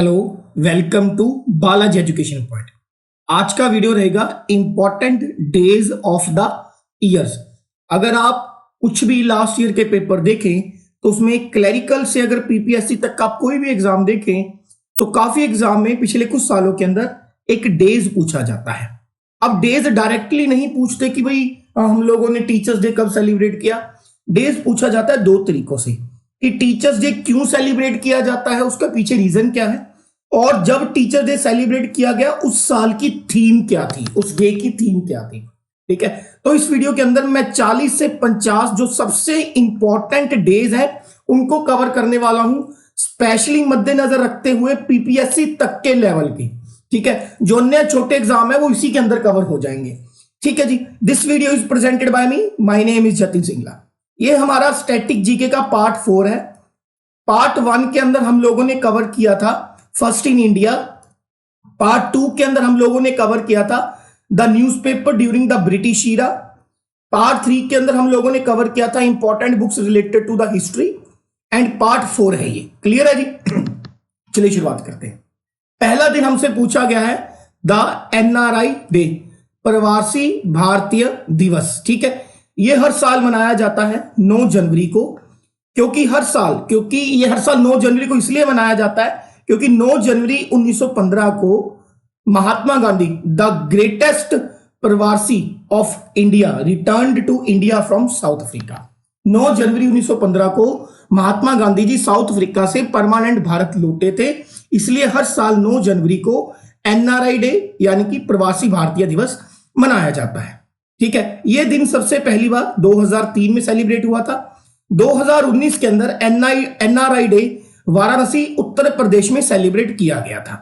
Hello, welcome to Balaji education point. आज का video रहेगा important days of the years. अगर आप कुछ भी लास्ट ईयर के पेपर देखें तो उसमें क्लरिकल से अगर पीपीएससी तक का कोई भी एग्जाम देखें तो काफी एग्जाम में पिछले कुछ सालों के अंदर एक डेज पूछा जाता है। अब डेज डायरेक्टली नहीं पूछते कि भाई हम लोगों ने टीचर्स डे कब सेलिब्रेट किया। डेज पूछा जाता है दो तरीकों से कि टीचर्स डे क्यों सेलिब्रेट किया जाता है, उसका पीछे रीजन क्या है, और जब टीचर डे सेलिब्रेट किया गया उस साल की थीम क्या थी, उस डे की थीम क्या थी। ठीक है, तो इस वीडियो के अंदर मैं 40 से 50 जो सबसे इंपॉर्टेंट डेज हैं उनको कवर करने वाला हूं, स्पेशली मद्देनजर रखते हुए पीपीएससी तक के लेवल की। ठीक है, जो अन्य छोटे एग्जाम है वो इसी के अंदर कवर हो जाएंगे। ठीक है जी, this video is presented by me, my name is Jatin Singla. ये हमारा स्टैटिक जीके का पार्ट 4 है। पार्ट 1 के अंदर हम लोगों ने कवर किया था फर्स्ट इन इंडिया। पार्ट 2 के अंदर हम लोगों ने कवर किया था the newspaper during the British era. Part 3 के अंदर हम लोगों ने कवर किया था important books related to the history. And part 4 है ये। क्लियर है जी? चलिए शुरुआत करते हैं। पहला दिन हमसे पूछा गया है द एनआरआई डे, प्रवासी भारतीय दिवस। ठीक है, ये हर साल मनाया जाता है 9 जनवरी को। क्योंकि ये हर साल 9 जनवरी को इसलिए मनाया जाता है क्योंकि 9 जनवरी 1915 को Mahatma Gandhi, the greatest pravasi of India, returned to India from South Africa. 9 जनवरी 1915 को महात्मा गांधी जी साउथ अफ्रीका से परमानेंट भारत लौटे थे, इसलिए हर साल 9 जनवरी को एनआरआई डे यानी कि प्रवासी भारतीय दिवस मनाया जाता है। ठीक है, यह दिन सबसे पहली बार 2003 में सेलिब्रेट हुआ था। 2019 के अंदर एनआरआई डे वाराणसी उत्तर प्रदेश में सेलिब्रेट किया गया था।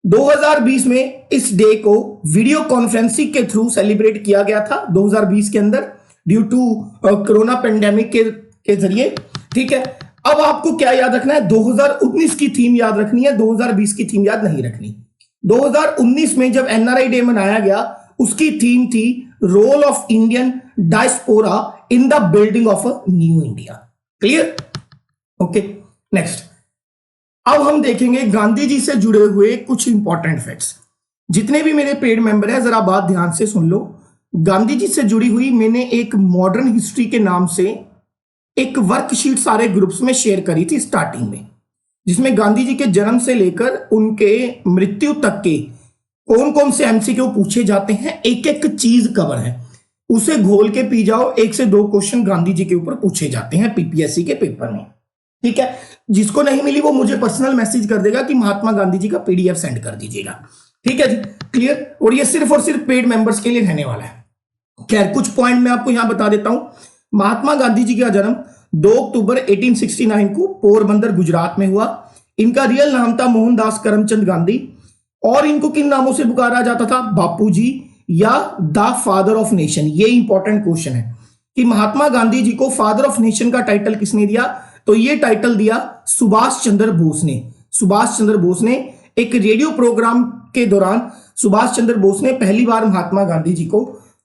2020 में इस डे को वीडियो कॉन्फ्रेंसिंग के थ्रू सेलिब्रेट किया गया था 2020 के अंदर, ड्यू टू कोरोना पेंडेमिक के जरिए। ठीक है, अब आपको क्या याद रखना है? 2019 की थीम याद रखनी है, 2020 की थीम याद नहीं रखनी। 2019 में जब एनआरआई डे मनाया गया उसकी थीम थी role of Indian diaspora in the building of a new India. Clear? Okay, next. अब हम देखेंगे गांधी जी से जुड़े हुए कुछ इंपॉर्टेंट फैक्ट्स। जितने भी मेरे पेड मेंबर हैं जरा बात ध्यान से सुन लो। गांधी जी से जुड़ी हुई मैंने एक मॉडर्न हिस्ट्री के नाम से एक वर्कशीट सारे ग्रुप्स में शेयर करी थी स्टार्टिंग में, जिसमें गांधी जी के जन्म से लेकर उनके मृत्यु तक के कौन कौन से एमसीक्यू पूछे जाते हैं, एक एक चीज कवर है। उसे घोल के पी जाओ, 1 से 2 क्वेश्चन गांधी जी के ऊपर पूछे जाते हैं पीपीएससी के पेपर में। ठीक है, जिसको नहीं मिली वो मुझे पर्सनल मैसेज कर देगा कि महात्मा गांधी जी का पीडीएफ सेंड कर दीजिएगा। ठीक है जी, क्लियर? और ये सिर्फ और सिर्फ पेड मेंबर्स के लिए रहने वाला है। खैर, कुछ पॉइंट मैं आपको यहां बता देता हूं। महात्मा गांधी जी का जन्म 2 अक्टूबर 1869 को पोरबंदर गुजरात में हुआ। इनका रियल नाम था मोहनदास करमचंद गांधी, और इनको किन नामों से पुकारा जाता था? बापू जी या द फादर ऑफ नेशन। ये इंपॉर्टेंट क्वेश्चन है कि महात्मा गांधी जी को फादर ऑफ नेशन का टाइटल किसने दिया? तो ये टाइटल दिया सुभाष चंद्र बोस ने। सुभाष चंद्र बोस ने एक रेडियो प्रोग्राम के दौरान सुभाष चंद्र बोस ने पहली बार महात्मा गांधी जी को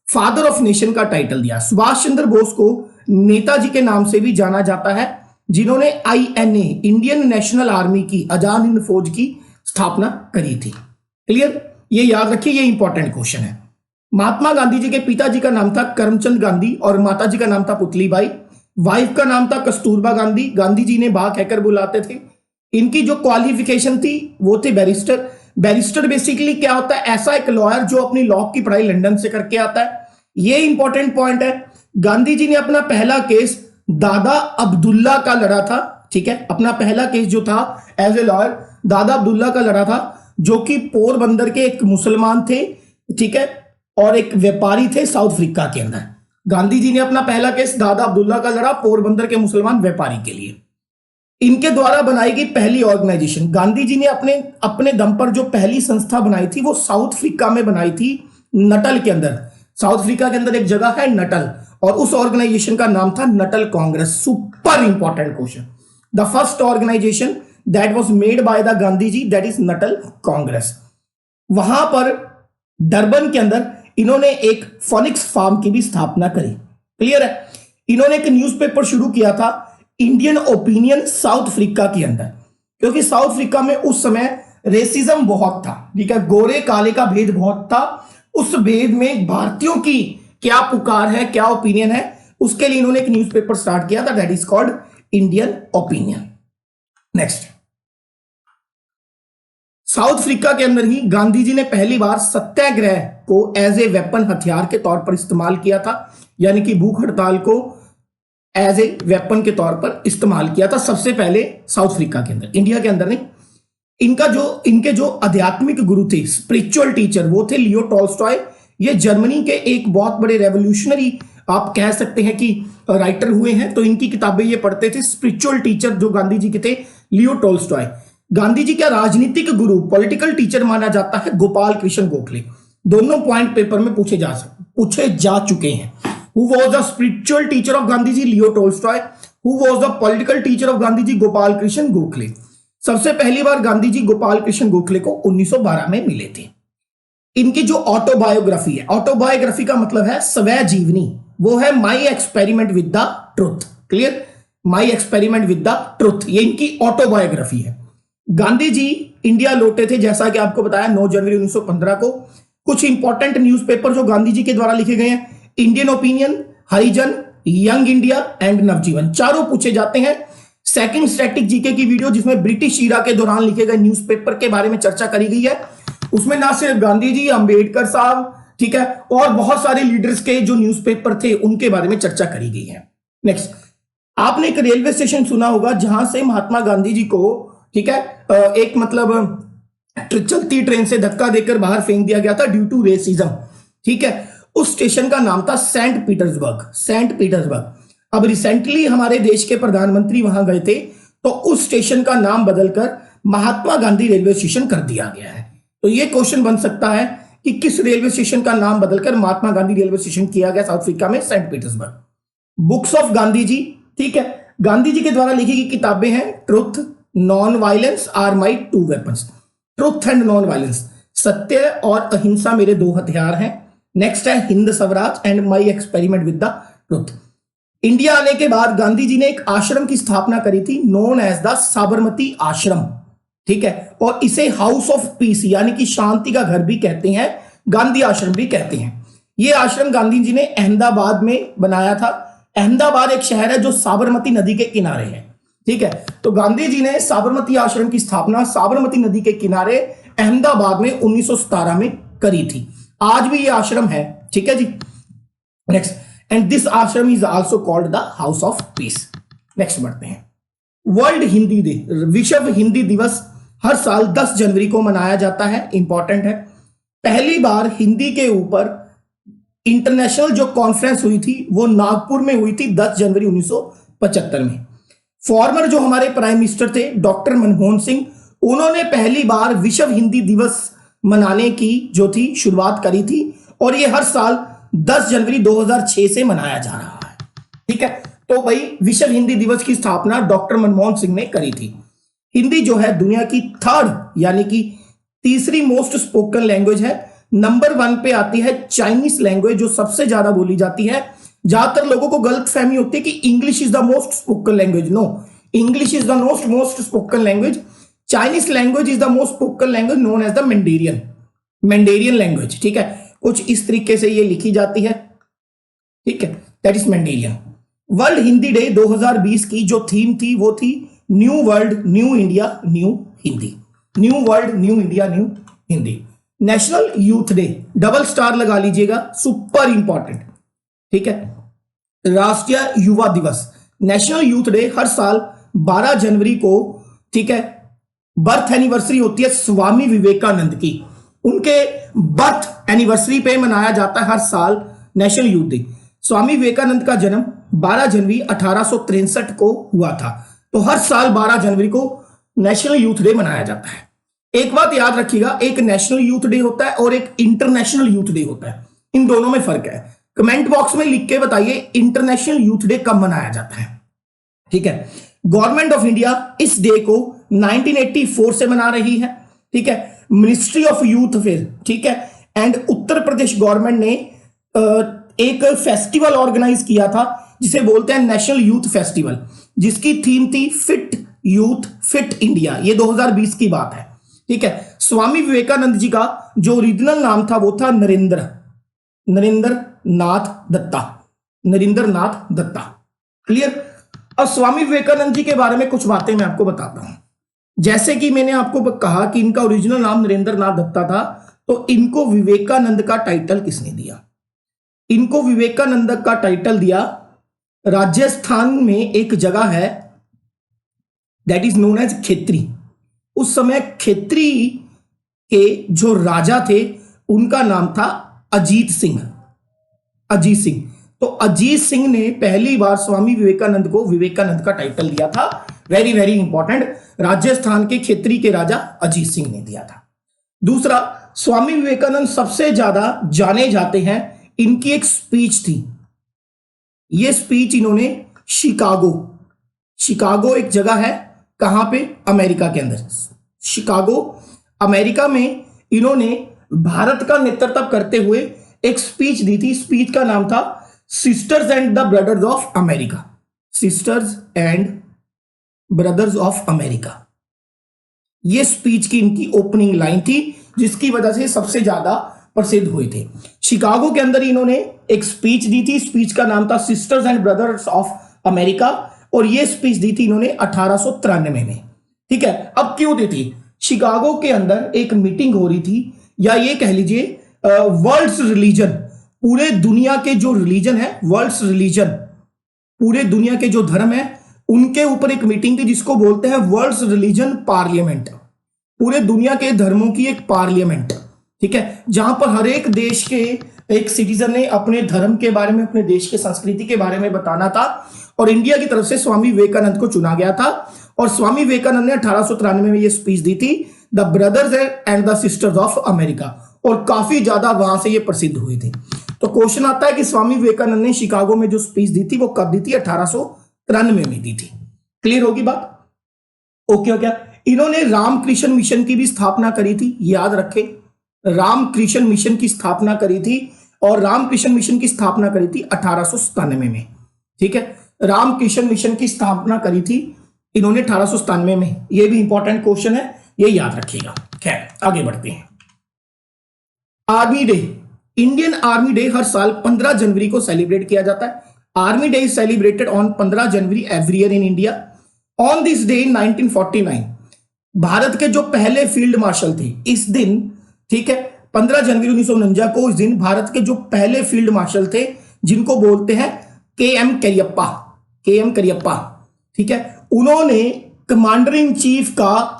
फादर ऑफ नेशन का टाइटल दिया। सुभाष चंद्र बोस को नेताजी के नाम से भी जाना जाता है, जिन्होंने आईएनए, इंडियन नेशनल आर्मी की, आजाद हिंद फौज की स्थापना करी थी। क्लियर? ये याद रखिए, ये इंपॉर्टेंट क्वेश्चन है। महात्मा गांधी जी के पिताजी का नाम था करमचंद गांधी और माताजी का नाम था पुतलीबाई। वाइफ का नाम था कस्तूरबा गांधी। गांधी जी ने बा कहकर बुलाते थे। इनकी जो क्वालिफिकेशन थी वो थे बैरिस्टर। बैरिस्टर बेसिकली क्या होता है? ऐसा एक लॉयर जो अपनी लॉ की पढ़ाई लंदन से करके आता है। ये इंपॉर्टेंट पॉइंट है। गांधी जी ने अपना पहला केस दादा अब्दुल्ला का लड़ा था। ठीक है, अपना पहला केस जो था एज ए लॉयर दादा अब्दुल्ला का लड़ा था, जो कि पोरबंदर के एक मुसलमान थे। ठीक है, और एक व्यापारी थे साउथ अफ्रीका के अंदर। गांधी जी ने अपना पहला केस दादा अब्दुल्ला का लड़ा पोरबंदर के मुसलमान व्यापारी के लिए। इनके द्वारा बनाई गई पहली ऑर्गेनाइजेशन, गांधी जी ने अपने दम पर जो पहली संस्था बनाई थी वो साउथ अफ्रीका में बनाई थी, नटल के अंदर। साउथ अफ्रीका के अंदर एक जगह है नटल, और उस ऑर्गेनाइजेशन का नाम था Natal Congress. Super important question. The first organisation that was made by the Gandhi ji, that is Natal Congress. वहां पर डरबन के अंदर इन्होंने एक फोनिक्स फार्म की भी स्थापना करी। क्लियर है? इन्होंने एक न्यूज़पेपर शुरू किया था, इंडियन ओपिनियन, साउथ अफ्रीका के अंदर। क्योंकि साउथ अफ्रीका में उस समय रेसिज्म बहुत था, ठीक है, गोरे काले का भेद बहुत था। उस भेद में भारतीयों की क्या पुकार है, क्या ओपिनियन है, उसके लिए इन्होंने एक न्यूज़पेपर स्टार्ट किया था, that is called Indian opinion. Next, south Africa के अंदर ही गांधी जी ने पहली बार सत्याग्रह को एज ए वेपन, हथियार के तौर पर इस्तेमाल किया था, यानी कि भूख हड़ताल को एज ए वेपन के तौर पर इस्तेमाल किया था सबसे पहले साउथ अफ्रीका के अंदर, इंडिया के अंदर नहीं। इनके जो आध्यात्मिक गुरु थे, स्पिरिचुअल टीचर, वो थे लियो टॉल्स्टॉय। ये जर्मनी के एक बहुत बड़े रेवोल्यूशनरी आप कह सकते हैं कि राइटर हुए हैं, तो इनकी किताबें ये पढ़ते थे। स्पिरिचुअल टीचर जो गांधी जी के थे, लियो टॉल्स्टॉय। गांधी जी का राजनीतिक गुरु, पॉलिटिकल टीचर माना जाता है गोपाल कृष्ण गोखले। दोनों पॉइंट पेपर में पूछे जा चुके हैं। Who was the spiritual teacher of Gandhi ji? Leo Tolstoy. Who was the political teacher of Gandhi ji? Gopal Krishna Gokhale. सबसे पहली बार गांधी जी गोपाल कृष्ण गोखले को 1912 में मिले थे। इनकी जो ऑटोबायोग्राफी है, ऑटोबायोग्राफी का मतलब है स्वय जीवनी, वो है माई experiment with the truth. Clear? My experiment with the truth, ये इनकी ऑटोबायोग्राफी है। गांधी जी इंडिया लौटे थे, जैसा कि आपको बताया, 9 जनवरी 1915 को। कुछ इंपॉर्टेंट न्यूज़पेपर जो गांधी जी के द्वारा लिखे गए हैं, Indian Opinion, Harijan, Young India and Navjivan, चारों पूछे जाते हैं। सेकंड स्टैटिक जीके की वीडियो जिसमें ब्रिटिश ईरा के दौरान लिखे गए न्यूज़पेपर के बारे में चर्चा करी गई है, उसमें ना सिर्फ गांधी जी, अंबेडकर साहब, ठीक है, और बहुत सारे लीडर्स के जो न्यूज़पेपर थे उनके बारे में चर्चा करी गई है। नेक्स्ट, आपने एक रेलवे स्टेशन सुना होगा जहां से महात्मा गांधी जी को, ठीक है, एक मतलब चलती ट्रेन से धक्का देकर बाहर फेंक दिया गया था ड्यू टू रेसिज्म, ठीक है। उस स्टेशन का नाम था सेंट पीटर्सबर्ग, सेंट पीटर्सबर्ग। अब रिसेंटली हमारे देश के प्रधानमंत्री वहां गए थे, तो उस स्टेशन का नाम बदलकर महात्मा गांधी रेलवे स्टेशन कर दिया गया है। तो ये क्वेश्चन बन सकता है कि किस रेलवे स्टेशन का नाम बदलकर महात्मा गांधी रेलवे स्टेशन किया गया साउथ अफ्रीका में? Saint Petersburg. Books of Gandhi ji, ठीक है, गांधी जी के द्वारा लिखी गई किताबें हैं truth, non violence are my two weapons. Truth and non violence, सत्य और अहिंसा मेरे दो हथियार हैं। नेक्स्ट है Hind Swaraj and my experiment with the truth. India आने के बाद गांधी जी ने एक आश्रम की स्थापना करी थी, नोन एज द साबरमती आश्रम, ठीक है, और इसे हाउस ऑफ पीस यानी कि शांति का घर भी कहते हैं, गांधी आश्रम भी कहते हैं। यह आश्रम गांधी जी ने अहमदाबाद में बनाया था। अहमदाबाद एक शहर है जो साबरमती नदी के किनारे है, ठीक है। तो गांधी जी ने साबरमती आश्रम की स्थापना साबरमती नदी के किनारे अहमदाबाद में 1917 में करी थी। आज भी यह आश्रम है, ठीक है जी। नेक्स्ट, एंड दिस आश्रम is also called the house of peace. Next बढ़ते हैं, वर्ल्ड हिंदी डे, विश्व हिंदी दिवस हर साल 10 जनवरी को मनाया जाता है, इंपॉर्टेंट है। पहली बार हिंदी के ऊपर इंटरनेशनल जो कॉन्फ्रेंस हुई थी वो नागपुर में हुई थी 10 जनवरी 1975 में। फॉर्मर जो हमारे प्राइम मिनिस्टर थे डॉक्टर मनमोहन सिंह, उन्होंने पहली बार विश्व हिंदी दिवस मनाने की जो थी शुरुआत करी थी, और ये हर साल 10 जनवरी 2006 से मनाया जा रहा है, ठीक है। तो भाई विश्व हिंदी दिवस की स्थापना डॉक्टर मनमोहन सिंह ने करी थी। हिंदी जो है दुनिया की थर्ड यानी कि तीसरी मोस्ट स्पोकन लैंग्वेज है। नंबर 1 पे आती है चाइनीज लैंग्वेज जो सबसे ज्यादा बोली जाती है। ज्यादातर लोगों को गलत फहमी होती है कि English is the most spoken language. No, English is the most spoken language. Chinese language is the most spoken language known as the Mandarin language, ठीक है। कुछ इस तरीके से ये लिखी जाती है, ठीक है, that is mandarin. World Hindi day 2020 की जो थीम थी वो थी new world new India new Hindi. New world new India new Hindi. National youth day, double star लगा लीजिएगा, सुपर इंपॉर्टेंट, ठीक है। राष्ट्रीय युवा दिवस, नेशनल यूथ डे हर साल 12 जनवरी को, ठीक है, बर्थ एनिवर्सरी होती है स्वामी विवेकानंद की। उनके बर्थ एनिवर्सरी पे मनाया जाता है हर साल national youth day. Swami Vivekananda का जन्म 12 जनवरी 1863 को हुआ था, तो हर साल 12 जनवरी को नेशनल यूथ डे मनाया जाता है। एक बात याद रखिएगा, एक नेशनल यूथ डे होता है और एक इंटरनेशनल यूथ डे होता है, इन दोनों में फर्क है। कमेंट बॉक्स में लिख के बताइए इंटरनेशनल यूथ डे कब मनाया जाता है, ठीक है। गवर्नमेंट ऑफ इंडिया इस डे को 1984 से मना रही है, ठीक है। मिनिस्ट्री ऑफ यूथ अफेयर, ठीक है, एंड उत्तर प्रदेश गवर्नमेंट ने एक फेस्टिवल ऑर्गेनाइज किया था जिसे बोलते हैं नेशनल यूथ फेस्टिवल, जिसकी थीम थी फिट यूथ फिट इंडिया, ये 2020 की बात है। ठीक है, स्वामी विवेकानंद जी का जो ओरिजिनल नाम था वो था नरेंद्र नाथ दत्ता, नरेंद्र नाथ दत्ता। क्लियर। अब स्वामी विवेकानंद जी के बारे में कुछ बातें मैं आपको बताता हूं। जैसे कि मैंने आपको कहा कि इनका ओरिजिनल नाम नरेंद्र नाथ दत्ता था, तो इनको विवेकानंद का टाइटल किसने दिया? इनको विवेकानंद का टाइटल दिया, राजस्थान में एक जगह है दैट इज नोन एज खेत्री। उस समय खेत्री के जो राजा थे उनका नाम था अजीत सिंह। अजीत सिंह, तो अजीत सिंह ने पहली बार स्वामी विवेकानंद को विवेकानंद का टाइटल दिया था। वेरी वेरी इंपॉर्टेंट, राजस्थान के खेत्री के राजा अजीत सिंह ने दिया था। दूसरा, स्वामी विवेकानंद सबसे ज्यादा जाने जाते हैं, इनकी एक स्पीच थी। यह स्पीच इन्होंने शिकागो एक जगह है, कहां पे? अमेरिका के अंदर। शिकागो अमेरिका में इन्होंने भारत का नेतृत्व करते हुए एक स्पीच दी थी। स्पीच का नाम था sisters and the brothers of America. Sisters and brothers of America, यह स्पीच की इनकी ओपनिंग लाइन थी, जिसकी वजह से सबसे ज्यादा प्रसिद्ध हुए थे। शिकागो के अंदर इन्होंने एक स्पीच दी थी, स्पीच का नाम था sisters and brothers of America, और यह स्पीच दी थी इन्होंने 1893 में। ठीक है, अब क्यों दी थी? शिकागो के अंदर एक मीटिंग हो रही थी, या ये कह लीजिए वर्ल्ड्स रिलीजन, पूरे दुनिया के जो रिलीजन है, वर्ल्ड्स रिलीजन, पूरे दुनिया के जो धर्म है, उनके ऊपर एक मीटिंग थी जिसको बोलते हैं वर्ल्ड्स रिलीजन पार्लियामेंट। पूरे दुनिया के धर्मों की एक पार्लियामेंट। ठीक है, जहां पर हर एक देश के एक सिटीजन ने अपने धर्म के बारे में, अपने देश के संस्कृति के बारे में बताना था, और इंडिया की तरफ से स्वामी विवेकानंद को चुना गया था। और स्वामी विवेकानंद ने 1893 में यह स्पीच दी थी, the brothers and the sisters of America, और काफी ज्यादा वहां से ये प्रसिद्ध हुए थे। तो क्वेश्चन आता है कि स्वामी विवेकानंद ने शिकागो में जो स्पीच दी थी वो कब दी थी? 1893 में दी थी। क्लियर होगी बात? ओके हो गया। इन्होंने रामकृष्ण मिशन की भी स्थापना करी थी, याद रखें, रामकृष्ण मिशन की स्थापना करी थी, और रामकृष्ण मिशन की स्थापना करी थी 1897 में। ठीक है, रामकृष्ण मिशन की स्थापना करी थी इन्होंने 1897 में। यह भी इंपॉर्टेंट क्वेश्चन है, ये याद रखिएगा। खैर, आगे बढ़ते हैं। Army day, Indian army day हर साल 15 जनवरी को सेलिब्रेट किया जाता है। Army day is celebrated on 15 January every year in India. On this day 1949, Bharat के जो पहले फील्ड मार्शल थे, इस दिन, ठीक है, 15 जनवरी 1949 को, इस दिन भारत के जो पहले फील्ड मार्शल थे, जिनको बोलते हैं के.एम. करियप्पा, ठीक है, उन्होंने कमांडर इन चीफ का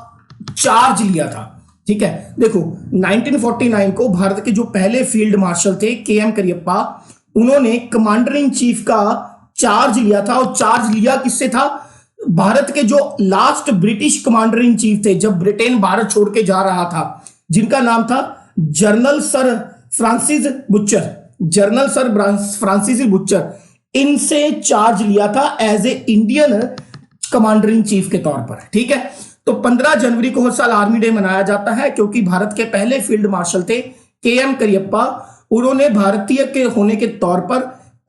चार्ज लिया था। ठीक है, देखो 1949 को भारत के जो पहले फील्ड मार्शल थे के.एम. करियप्पा, उन्होंने कमांडर इन चीफ का चार्ज लिया था। और चार्ज लिया किससे था? भारत के जो last British commander in chief थे, जब ब्रिटेन भारत छोड़ के जा रहा था, जिनका नाम था जनरल सर फ्रांसिस बुचर, इनसे चार्ज लिया था as a Indian commander in chief के तौर पर। ठीक है, तो 15 जनवरी को हर साल आर्मी डे मनाया जाता है, क्योंकि भारत के पहले फील्ड मार्शल थे के.एम. करियप्पा, उन्होंने भारतीय के होने के तौर पर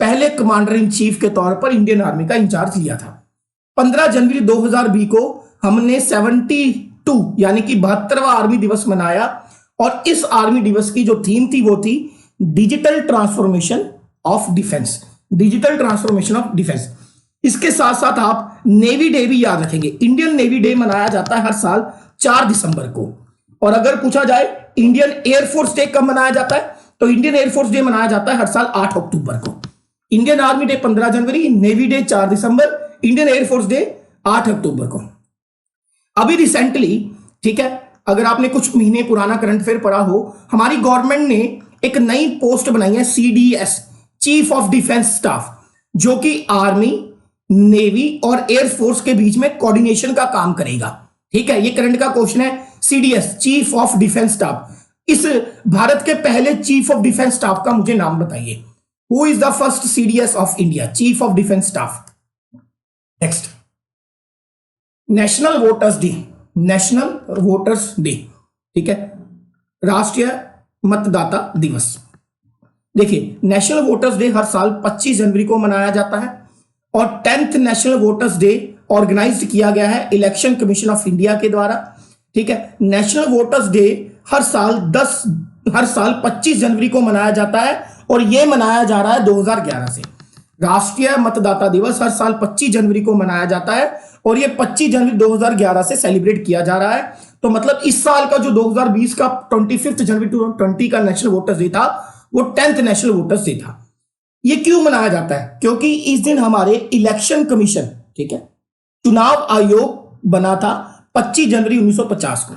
पहले कमांडर इन चीफ के तौर पर इंडियन आर्मी का इंचार्ज लिया था। 15 जनवरी 2020 को हमने 72 यानी कि 72वां आर्मी दिवस मनाया, और इस आर्मी दिवस की जो थीम थी वो थी digital transformation of defence. Digital transformation of defence. इसके साथ साथ आप नेवी डे भी याद रखेंगे। इंडियन नेवी डे मनाया जाता है हर साल 4 दिसंबर को। और अगर पूछा जाए इंडियन एयरफोर्स डे कब मनाया जाता है, तो इंडियन एयरफोर्स डे मनाया जाता है हर साल 8 अक्टूबर को। इंडियन आर्मी डे 15 जनवरी, नेवी डे 4 दिसंबर, इंडियन एयरफोर्स डे 8 अक्टूबर को। अभी रिसेंटली, ठीक है, अगर आपने कुछ महीने पुराना करंट अफेयर पढ़ा हो, हमारी गवर्नमेंट ने एक नई पोस्ट बनाई है, CDS, chief of defence staff, जो कि आर्मी, नेवी और एयरफोर्स के बीच में कोऑर्डिनेशन का काम करेगा। ठीक है, ये करंट का क्वेश्चन है, CDS, chief of defence staff. इस भारत के पहले चीफ ऑफ डिफेंस स्टाफ का मुझे नाम बताइए। Who is the first CDS of India, chief of defence staff? Next, national voters day. National voters day, ठीक है, राष्ट्रीय मतदाता दिवस। देखिए, नेशनल वोटर्स डे हर साल 25 जनवरी को मनाया जाता है, और 10th national voters day organise किया गया है इलेक्शन कमीशन ऑफ इंडिया के द्वारा। ठीक है, नेशनल वोटर्स डे हर साल 25 जनवरी को मनाया जाता है और यह मनाया जा रहा है 2011 से। राष्ट्रीय मतदाता दिवस हर साल 25 जनवरी को मनाया जाता है और यह 25 जनवरी 2011 से सेलिब्रेट किया जा रहा है। तो मतलब इस साल का जो 2020 का 25 जनवरी 2020 का नेशनल वोटर्स डे था वो 10th नेशनल वोटर्स डे था। ये क्यों मनाया जाता है? क्योंकि इस दिन हमारे इलेक्शन कमीशन, ठीक है, चुनाव आयोग बना था 25 जनवरी 1950 को।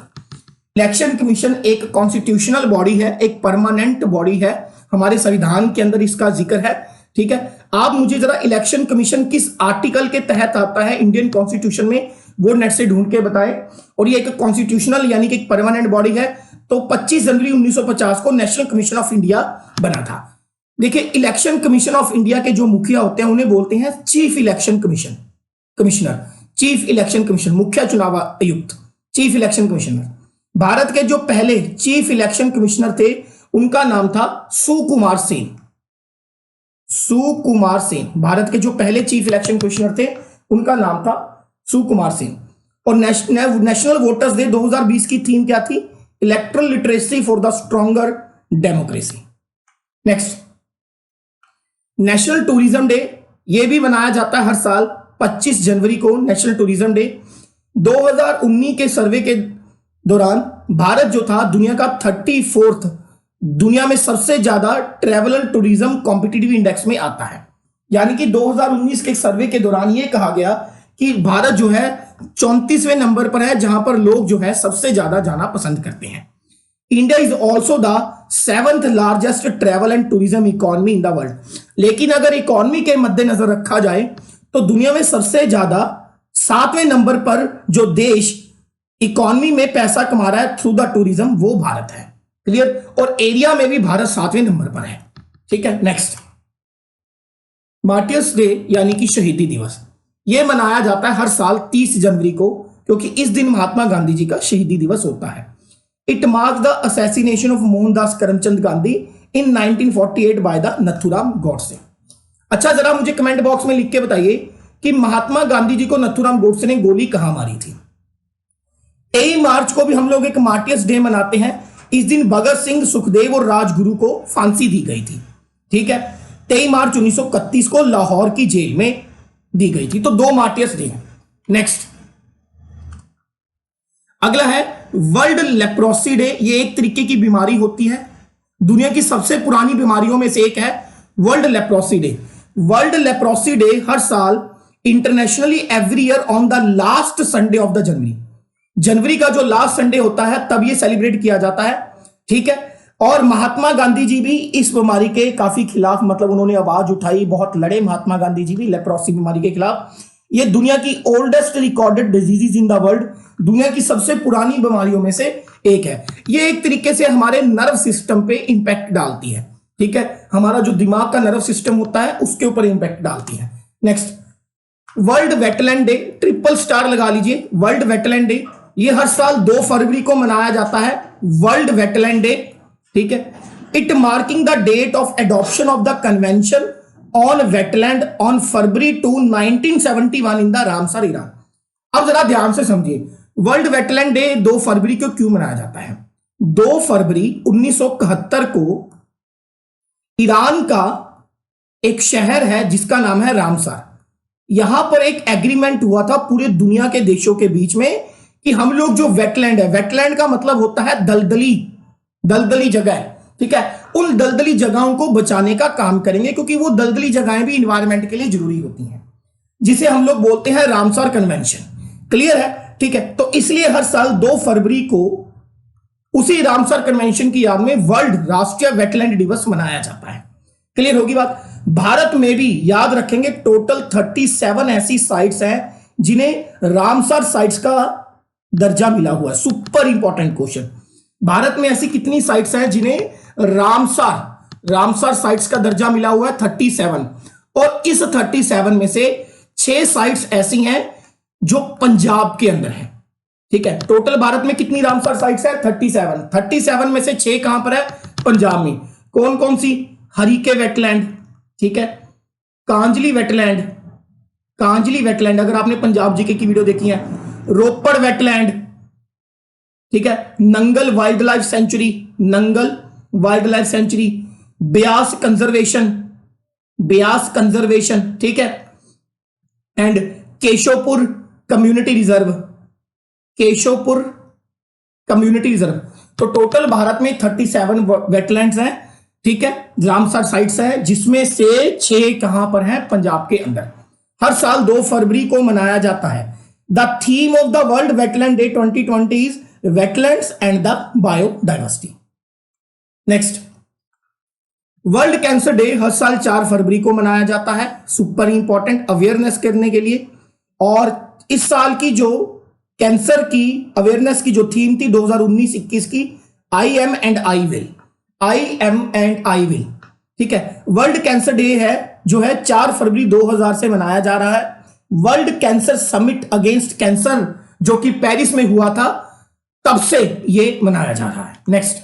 इलेक्शन कमीशन एक कॉन्स्टिट्यूशनल बॉडी है, एक परमानेंट बॉडी है, हमारे संविधान के अंदर इसका जिक्र है। ठीक है, आप मुझे जरा इलेक्शन कमीशन किस आर्टिकल के तहत आता है इंडियन कॉन्स्टिट्यूशन में वो नेट से ढूंढ के बताएं। और ये एक कॉन्स्टिट्यूशनल यानी कि एक परमानेंट बॉडी है। तो 25 जनवरी 1950 को नेशनल कमीशन ऑफ इंडिया बना था। देखिए, इलेक्शन कमीशन ऑफ इंडिया के जो मुखिया होते हैं उन्हें बोलते हैं chief election commissioner, chief election commission, मुख्य चुनाव आयुक्त, चीफ इलेक्शन कमिश्नर। भारत के जो पहले चीफ इलेक्शन कमिश्नर थे उनका नाम था सुकुमार सेन। भारत के जो पहले चीफ इलेक्शन कमिश्नर थे उनका नाम था सुकुमार सेन। और नेशनल वोटर्स डे 2020 की थीम क्या थी? Electoral literacy for the stronger democracy. Next, national tourism day, यह भी मनाया जाता है हर साल 25 जनवरी को, नेशनल टूरिज्म डे। 2019 के सर्वे के दौरान भारत जो था दुनिया का 34th, दुनिया में सबसे ज्यादा travel and tourism competitive index में आता है। यानी कि 2019 के सर्वे के दौरान यह कहा गया कि भारत जो है 34वें नंबर पर है जहां पर लोग जो है सबसे ज्यादा जाना पसंद करते हैं। India is also the 7th largest travel and tourism economy in the world. लेकिन अगर इकोनॉमी के मद्देनजर रखा जाए तो दुनिया में सबसे ज्यादा 7वें नंबर पर जो देश इकोनॉमी में पैसा कमा रहा है थ्रू द टूरिज्म वो भारत है। क्लियर? और एरिया में भी भारत 7वें नंबर पर है। ठीक है, नेक्स्ट, मार्टियर्स डे यानी कि शहीदी दिवस, यह मनाया जाता है हर साल 30 जनवरी को क्योंकि इस दिन महात्मा गांधी जी का शहीदी दिवस होता है। It marks the assassination of Mohandas Karamchand Gandhi in 1948 by the Nathuram Godse. अच्छा, जरा मुझे कमेंट बॉक्स में लिख के बताइए कि महात्मा गांधी जी को नथुराम गॉडसे ने गोली कहां मारी थी? 23 मार्च को भी हम लोग एक मार्टियर्स डे मनाते हैं। इस दिन भगत सिंह, सुखदेव और राजगुरु को फांसी दी गई थी। ठीक है, 23 मार्च 1931 को लाहौर की जेल में दी गई थी। तो 2 मार्टियर्स डे हैं। नेक्स्ट, अगला है वर्ल्ड लेप्रोसी डे। ये एक तरीके की बीमारी होती है, दुनिया की सबसे पुरानी बीमारियों में से एक है world leprosy day. World leprosy day हर साल internationally every year on the last Sunday of the January का जो लास्ट संडे होता है तब ये सेलिब्रेट किया जाता है। ठीक है, और महात्मा गांधी जी भी इस बीमारी के काफी खिलाफ, मतलब उन्होंने आवाज उठाई, बहुत लड़े महात्मा गांधी जी भी लेप्रोसी बीमारी के खिलाफ। ये दुनिया की oldest recorded diseases in the world, दुनिया की सबसे पुरानी बीमारियों में से एक है। ये एक तरीके से हमारे नर्व सिस्टम पे इंपैक्ट डालती है। ठीक है, हमारा जो दिमाग का नर्व सिस्टम होता है उसके ऊपर इंपैक्ट डालती है। Next, world wetland day, triple star लगा लीजिए। वर्ल्ड वेटलैंड डे ये हर साल 2 फरवरी को मनाया जाता है, वर्ल्ड वेटलैंड डे। ठीक है, it marking the date of adoption of the convention on wetland on February 2 1971 in the Ramsar Iran. अब जरा ध्यान से समझिए, वर्ल्ड वेटलैंड डे 2 फरवरी को क्यों मनाया जाता है? 2 फरवरी 1971 को ईरान का एक शहर है जिसका नाम है रामसर, यहां पर एक एग्रीमेंट हुआ था पूरे दुनिया के देशों के बीच में कि हम लोग जो वेटलैंड है, वेटलैंड का मतलब होता है दलदली जगह, ठीक है, उन दलदली जगहों को बचाने का काम करेंगे क्योंकि वो दलदली जगहें भी इन्वायरमेंट के लिए जरूरी होती हैं, जिसे हम लोग बोलते हैं रामसर कन्वेंशन। क्लियर है? ठीक है, तो इसलिए हर साल 2 फरवरी को उसी रामसर कन्वेंशन की याद में वर्ल्ड राष्ट्रीय वेटलैंड दिवस मनाया जाता है। क्लियर होगी बात? भारत में भी याद रखेंगे टोटल 37 ऐसी साइट्स हैं जिन्हें रामसर साइट्स का दर्जा मिला हुआ है। सुपर इंपॉर्टेंट क्वेश्चन, भारत में ऐसी कितनी साइट्स हैं जिन्हें रामसर साइट्स का दर्जा मिला हुआ है? 37। और इस 37 में से 6 साइट्स ऐसी हैं जो पंजाब के अंदर है। ठीक है, टोटल भारत में कितनी रामसर साइट्स है? 37। 37 में से 6 कहां पर है? पंजाब में। कौन कौन सी? हरिके वेटलैंड, ठीक है, कांजली वेटलैंड, कांजली वेटलैंड, अगर आपने पंजाब जीके की वीडियो देखी है, रोपड़ वेटलैंड, ठीक है, Nangal wild life sanctuary, Nangal wild life sanctuary, Beas conservation, Beas conservation, ठीक है, and Keshopur community reserve, Keshopur community reserve. तो टोटल भारत में 37 वेटलैंड्स हैं, ठीक है, रामसर साइट्स हैं, जिसमें से 6 कहां पर हैं, पंजाब के अंदर। हर साल 2 फरवरी को मनाया जाता है। The theme of the world wetland day 2020 is wetlands and the biodiversity. Next, world cancer day हर साल 4 फरवरी को मनाया जाता है, सुपर इंपॉर्टेंट, अवेयरनेस करने के लिए। और इस साल की जो कैंसर की अवेयरनेस की जो थीम थी 2019-21 की, I am and I will, I am and I will, ठीक है। वर्ल्ड कैंसर डे है जो है 4 फरवरी 2000 से मनाया जा रहा है। World cancer summit against cancer जो कि पेरिस में हुआ था, तब से ये मनाया जा रहा है। Next,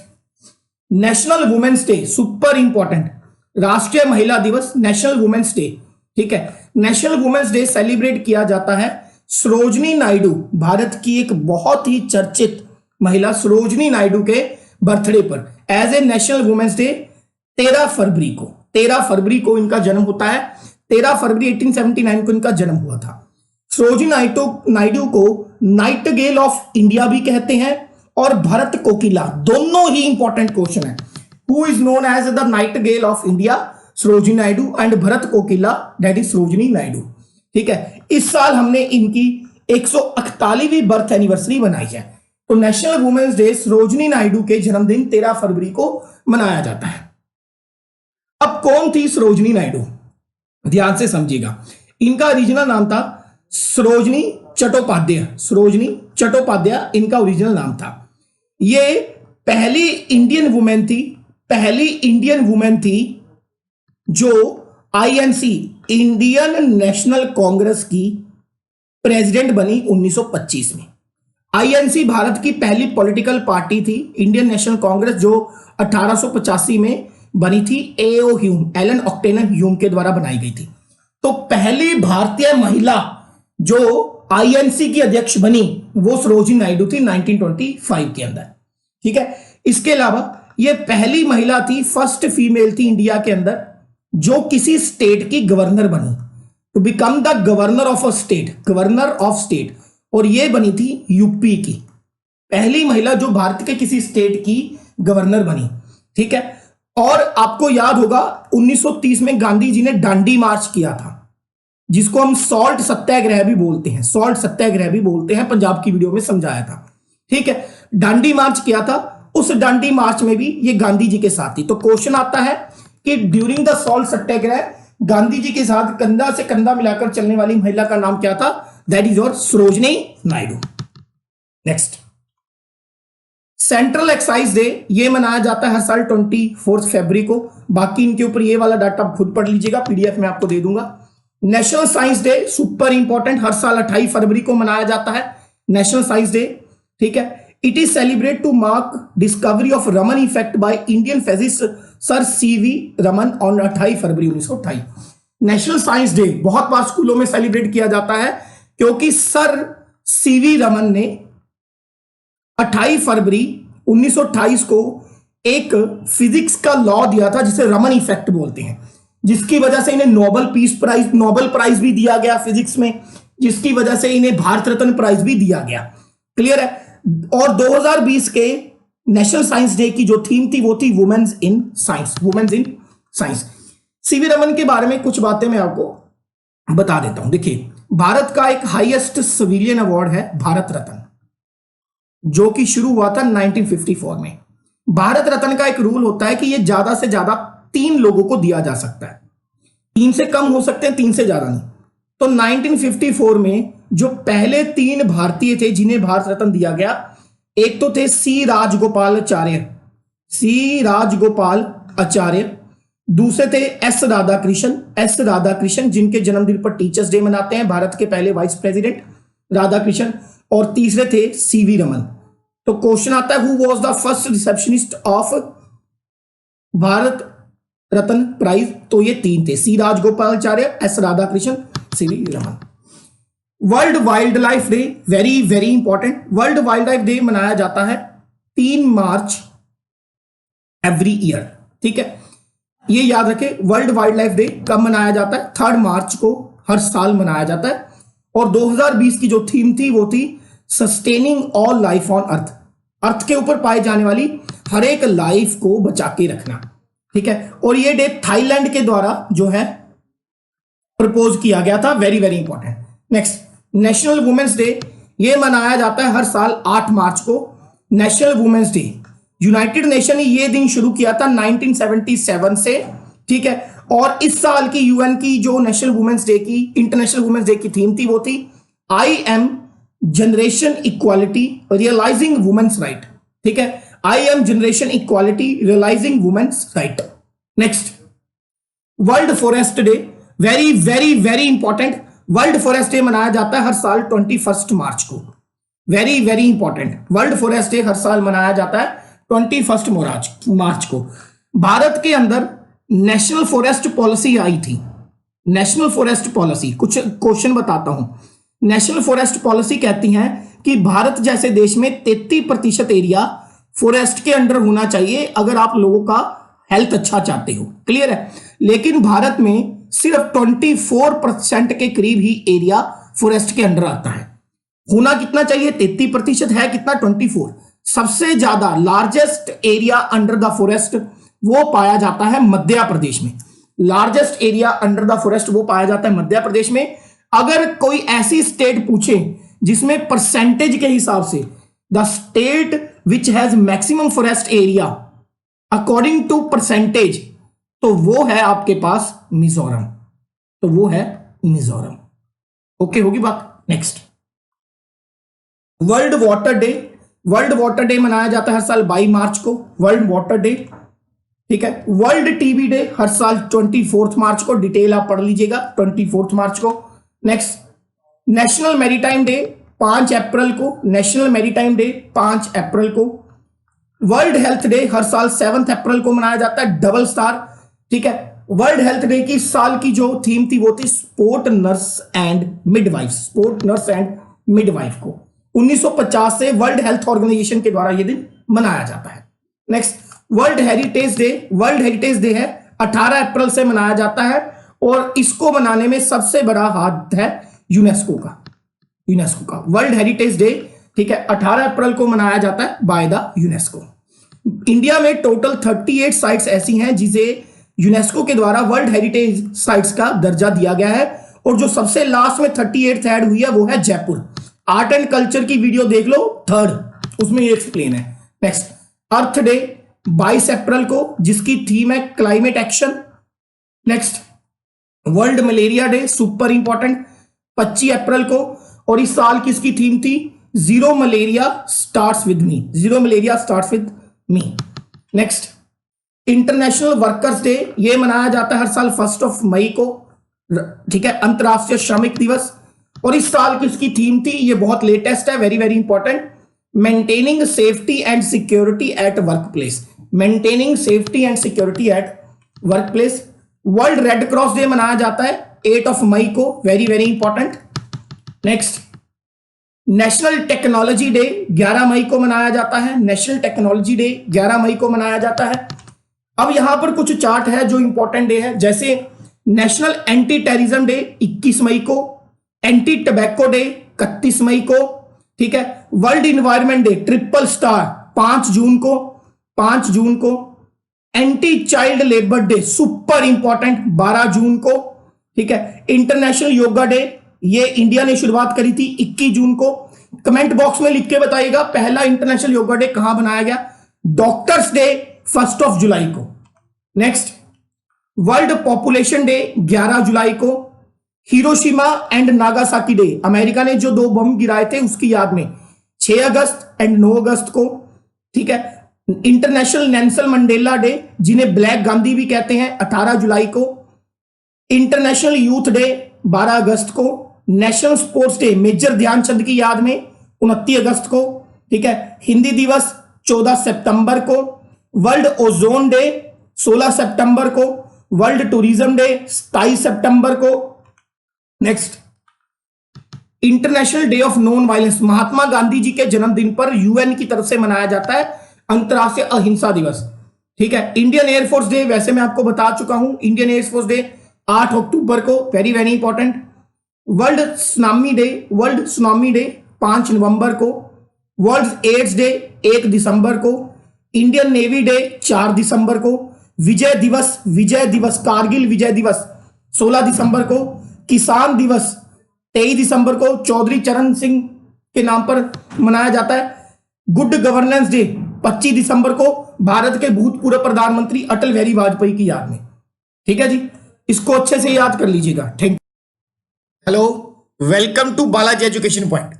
national women's day, super important, राष्ट्रीय महिला दिवस, नेशनल वुमेन्स डे, ठीक है। नेशनल वुमेन्स डे सेलिब्रेट किया जाता है सरोजिनी नायडू, भारत की एक बहुत ही चर्चित महिला सरोजिनी नायडू के बर्थडे पर, as a national women's day 13 फरवरी को, 13 फरवरी को इनका जन्म होता है। 13 फरवरी 1879 को इनका जन्म हुआ था। सरोजिनी नायडू को नाइटगेल ऑफ इंडिया भी कहते हैं और भरत कोकिला, दोनों ही इंपॉर्टेंट क्वेश्चन है। Who is known as the nightingale of India, Sarojini Naidu, and Bharat Kokila, that is Sarojini Naidu, ठीक है। इस साल हमने इनकी 141वीं बर्थ एनिवर्सरी बनाई है। तो national women's day Sarojini Naidu के जन्मदिन 13 फरवरी को मनाया जाता है। अब कौन थी सरोजिनी नायडू, ध्यान से समझिएगा। इनका ओरिजिनल नाम था सरोजिनी चट्टोपाध्याय, सरोजिनी चट्टोपाध्याय इनका ओरिजिनल नाम था। ये पहली इंडियन वुमेन थी, पहली इंडियन वुमेन थी जो आईएनसी, इंडियन नेशनल कांग्रेस की प्रेसिडेंट बनी 1925 में। आईएनसी भारत की पहली पॉलिटिकल पार्टी थी, इंडियन नेशनल कांग्रेस, जो 1885 में बनी थी, एओ ह्यूम, एलन ऑक्टेन ह्यूम के द्वारा बनाई गई थी। तो पहली भारतीय महिला जो आईएनसी की अध्यक्ष बनी वो सरोजिनी नायडू थी 1925 के अंदर, ठीक है। इसके अलावा ये पहली महिला थी, फर्स्ट फीमेल थी इंडिया के अंदर जो किसी स्टेट की गवर्नर बनी, to become the governor of a state, governor of state, और ये बनी थी यूपी की, पहली महिला जो भारत के किसी स्टेट की गवर्नर बनी, ठीक है। और आपको याद होगा 1930 में गांधी जी ने दांडी मार्च किया था, जिसको हम सॉल्ट सत्याग्रह भी बोलते हैं, सॉल्ट सत्याग्रह भी बोलते हैं, पंजाब की वीडियो में समझाया था, ठीक है। दांडी मार्च किया था, उस दांडी मार्च में भी ये गांधी जी के साथ थी। तो क्वेश्चन आता है कि ड्यूरिंग द सॉल्ट सत्याग्रह गांधी जी के साथ कंधा से कंधा मिलाकर चलने वाली महिला का नाम क्या था, that is your Sarojini Naidu. Next, central excise day, ये मनाया जाता है हर साल 24 फरवरी को। बाकी इनके ऊपर ये वाला डाटा आप खुद पढ़ लीजिएगा, पीडीएफ में आपको दे दूंगा। National science day, super important, हर साल 28 फरवरी को मनाया जाता है नेशनल साइंस डे, ठीक है। It is celebrate to mark discovery of Raman effect by Indian physicist sir C V Raman on 28 February 1928। National science day बहुत बार स्कूलों में सेलिब्रेट किया जाता है क्योंकि सर सीवी रमन ने 28 फरवरी 1928 को एक फिजिक्स का लॉ दिया था जिसे रमन इफेक्ट बोलते हैं, जिसकी वजह से इन्हें Nobel peace prize, Nobel prize भी दिया गया फिजिक्स में, जिसकी वजह से इन्हें भारत रत्न प्राइज भी दिया गया। क्लियर है। और 2020 के नेशनल साइंस डे की जो थीम थी वो थी women's in science, women's in science. C V Raman के बारे में कुछ बातें मैं आपको बता देता हूं। देखिए, भारत का एक हाईएस्ट सिविलियन अवार्ड है भारत रत्न, जो कि शुरू हुआ था 1954 में। भारत रत्न का एक रूल होता है कि यह ज्यादा से ज्यादा 3 लोगों को दिया जा सकता है, 3 से कम हो सकते हैं, 3 से ज्यादा नहीं। तो 1954 में जो पहले 3 भारतीय थे जिन्हें भारत रत्न दिया गया, एक तो थे सी राजगोपालाचार्य, सी राजगोपालाचार्य, दूसरे थे एस राधाकृष्ण, जिनके जन्मदिन पर टीचर्स डे मनाते हैं, भारत के पहले वाइस प्रेसिडेंट राधाकृष्ण, और तीसरे थे सीवी रमन। तो क्वेश्चन आता है, who was the first receptionist of Bharat Ratna prize? तो ये 3 थे, C Rajagopalachari, S Radhakrishnan, C V Raman. World wild life day, very very important, world wild life day मनाया जाता है 3 मार्च एवरी ईयर। ठीक है, ये याद रखें, वर्ल्ड वाइल्ड लाइफ डे कब मनाया जाता है? 3 मार्च को हर साल मनाया जाता है। और 2020 की जो थीम थी वो थी sustaining all life on earth, earth के ऊपर पाए जाने वाली हर एक लाइफ को बचा के रखना। ठीक है, और ये डे थाईलैंड के द्वारा जो है प्रपोज किया गया था, very very important. Next, national women's day, ये मनाया जाता है हर साल 8 मार्च को, national women's day. United Nation ने ये दिन शुरू किया था 1977 से। ठीक है, और इस साल की यूएन की जो नेशनल वुमेन्स डे की, इंटरनेशनल वुमेन्स डे की थीम थी वो थी I am generation equality realising women's right. ठीक है, I am generation equality realising women's right. Next, world forest day, very very very important, world forest day मनाया जाता है हर साल 21 मार्च को, very very important, world forest day हर साल मनाया जाता है 21 मार्च को। भारत के अंदर नेशनल फॉरेस्ट पॉलिसी आई थी, नेशनल फॉरेस्ट पॉलिसी, कुछ क्वेश्चन बताता हूं। नेशनल फॉरेस्ट पॉलिसी कहती है कि भारत जैसे देश में 33% एरिया फॉरेस्ट के अंडर होना चाहिए अगर आप लोगों का हेल्थ अच्छा चाहते हो, क्लियर है। लेकिन भारत में सिर्फ 24% के करीब ही एरिया फॉरेस्ट के अंडर आता है। होना कितना चाहिए? 33% है कितना? 24। सबसे ज्यादा largest area under the forest वो पाया जाता है मध्य प्रदेश में, largest area under the forest वो पाया जाता है मध्य प्रदेश में। अगर कोई ऐसी स्टेट पूछे जिसमें परसेंटेज के हिसाब से the state which has maximum forest area according to percentage, तो वो है आपके पास मिजोरम, तो वो है मिजोरम। ओके, होगी बात। Next, world water day, world water day मनाया जाता है हर साल 22 मार्च को, वर्ल्ड वाटर डे। ठीक है, वर्ल्ड टीबी डे हर साल 24 मार्च को, डिटेल आप पढ़ लीजिएगा 24 मार्च को। नेक्स्ट, नेशनल मैरीटाइम डे 5 अप्रैल को, नेशनल मैरीटाइम डे 5 अप्रैल को। वर्ल्ड हेल्थ डे हर साल 7 अप्रैल को मनाया जाता है, डबल स्टार। ठीक है, वर्ल्ड हेल्थ डे की साल की जो थीम थी वो थी sport nurse and midwife, sport nurse and midwife को 1950 से वर्ल्ड हेल्थ ऑर्गेनाइजेशन के द्वारा यह दिन मनाया जाता है। Next, world heritage day, world heritage day है 18 अप्रैल से मनाया जाता है और इसको मनाने में सबसे बड़ा हाथ है यूनेस्को का, यूनेस्को का वर्ल्ड हेरिटेज डे। ठीक है, 18 अप्रैल को मनाया जाता है बाय द यूनेस्को। इंडिया में टोटल 38 साइट्स ऐसी हैं जिसे यूनेस्को के द्वारा वर्ल्ड हेरिटेज साइट्स का दर्जा दिया गया है और जो सबसे लास्ट में 38th ऐड हुई है वो है जयपुर। आर्ट एंड कल्चर की वीडियो देख लो, 3rd, उसमें ये एक्सप्लेन है। नेक्स्ट, अर्थ डे 22 अप्रैल को जिसकी थीम है climate action. Next, world malaria day, super important, 25 अप्रैल को और इस साल की इसकी थीम थी zero malaria starts with me, zero malaria starts with me. Next, international workers day, ये मनाया जाता है हर साल 1 मई को। ठीक है, अंतरराष्ट्रीय श्रमिक दिवस और इस साल की इसकी थीम थी, ये बहुत लेटेस्ट है, very very important, maintaining safety and security at work place, maintaining safety and security at work place. World red cross day मनाया जाता है 8 मई को, very very important. Next, national technology day 11 मई को मनाया जाता है, नेशनल टेक्नोलॉजी डे 11 मई को मनाया जाता है। अब यहां पर कुछ चार्ट है जो इंपॉर्टेंट डे है, जैसे नेशनल एंटी टेररिज्म डे 21 मई को, एंटी टबैको डे 31 मई को। ठीक है, world environment day triple star 5 जून को, 5 जून को। Anti child labour day super important 12 जून को। ठीक है, इंटरनेशनल योगा डे ये इंडिया ने शुरुआत करी थी 21 जून को। कमेंट बॉक्स में लिख के बताइएगा पहला इंटरनेशनल योगा डे कहां बनाया गया? डॉक्टर्स डे 1 जुलाई को। नेक्स्ट, वर्ल्ड पॉपुलेशन डे 11 जुलाई को। Hiroshima and Nagasaki day, America ने जो 2 बम गिराए थे उसकी याद में 6 अगस्त एंड 9 अगस्त को। ठीक है, इंटरनेशनल नेल्सन मंडेला डे जिन्हें ब्लैक गांधी भी कहते हैं 18 जुलाई को। इंटरनेशनल यूथ डे 12 अगस्त को। National sports day major Dhyanchand की याद में 29 अगस्त को। ठीक है, हिंदी दिवस 14 सितंबर को। वर्ल्ड ओजोन डे 16 सितंबर को। वर्ल्ड टूरिज्म डे 27 सितंबर को। Next, international day of non violence, Mahatma Gandhi ji के जन्मदिन पर यूएन की तरफ से मनाया जाता है अंतर्राष्ट्रीय अहिंसा दिवस। ठीक है। इंडियन एयरफोर्स डे वैसे मैं आपको बता चुका हूं, इंडियन एयरफोर्स डे 8 अक्टूबर को, very very important. World tsunami day 5 नवंबर को। वर्ल्ड एड्स डे 1 दिसंबर को। इंडियन नेवी डे 4 दिसंबर को। विजय दिवस कारगिल विजय दिवस 16 दिसंबर को। किसान दिवस 23 दिसंबर को चौधरी चरण सिंह के नाम पर मनाया जाता है। गुड गवर्नेंस डे 25 दिसंबर को, भारत के भूतपूर्व प्रधानमंत्री अटल बिहारी वाजपेयी की याद में। ठीक है जी, इसको अच्छे से याद कर लीजिएगा। Thank you. Hello, welcome to Balaji education point.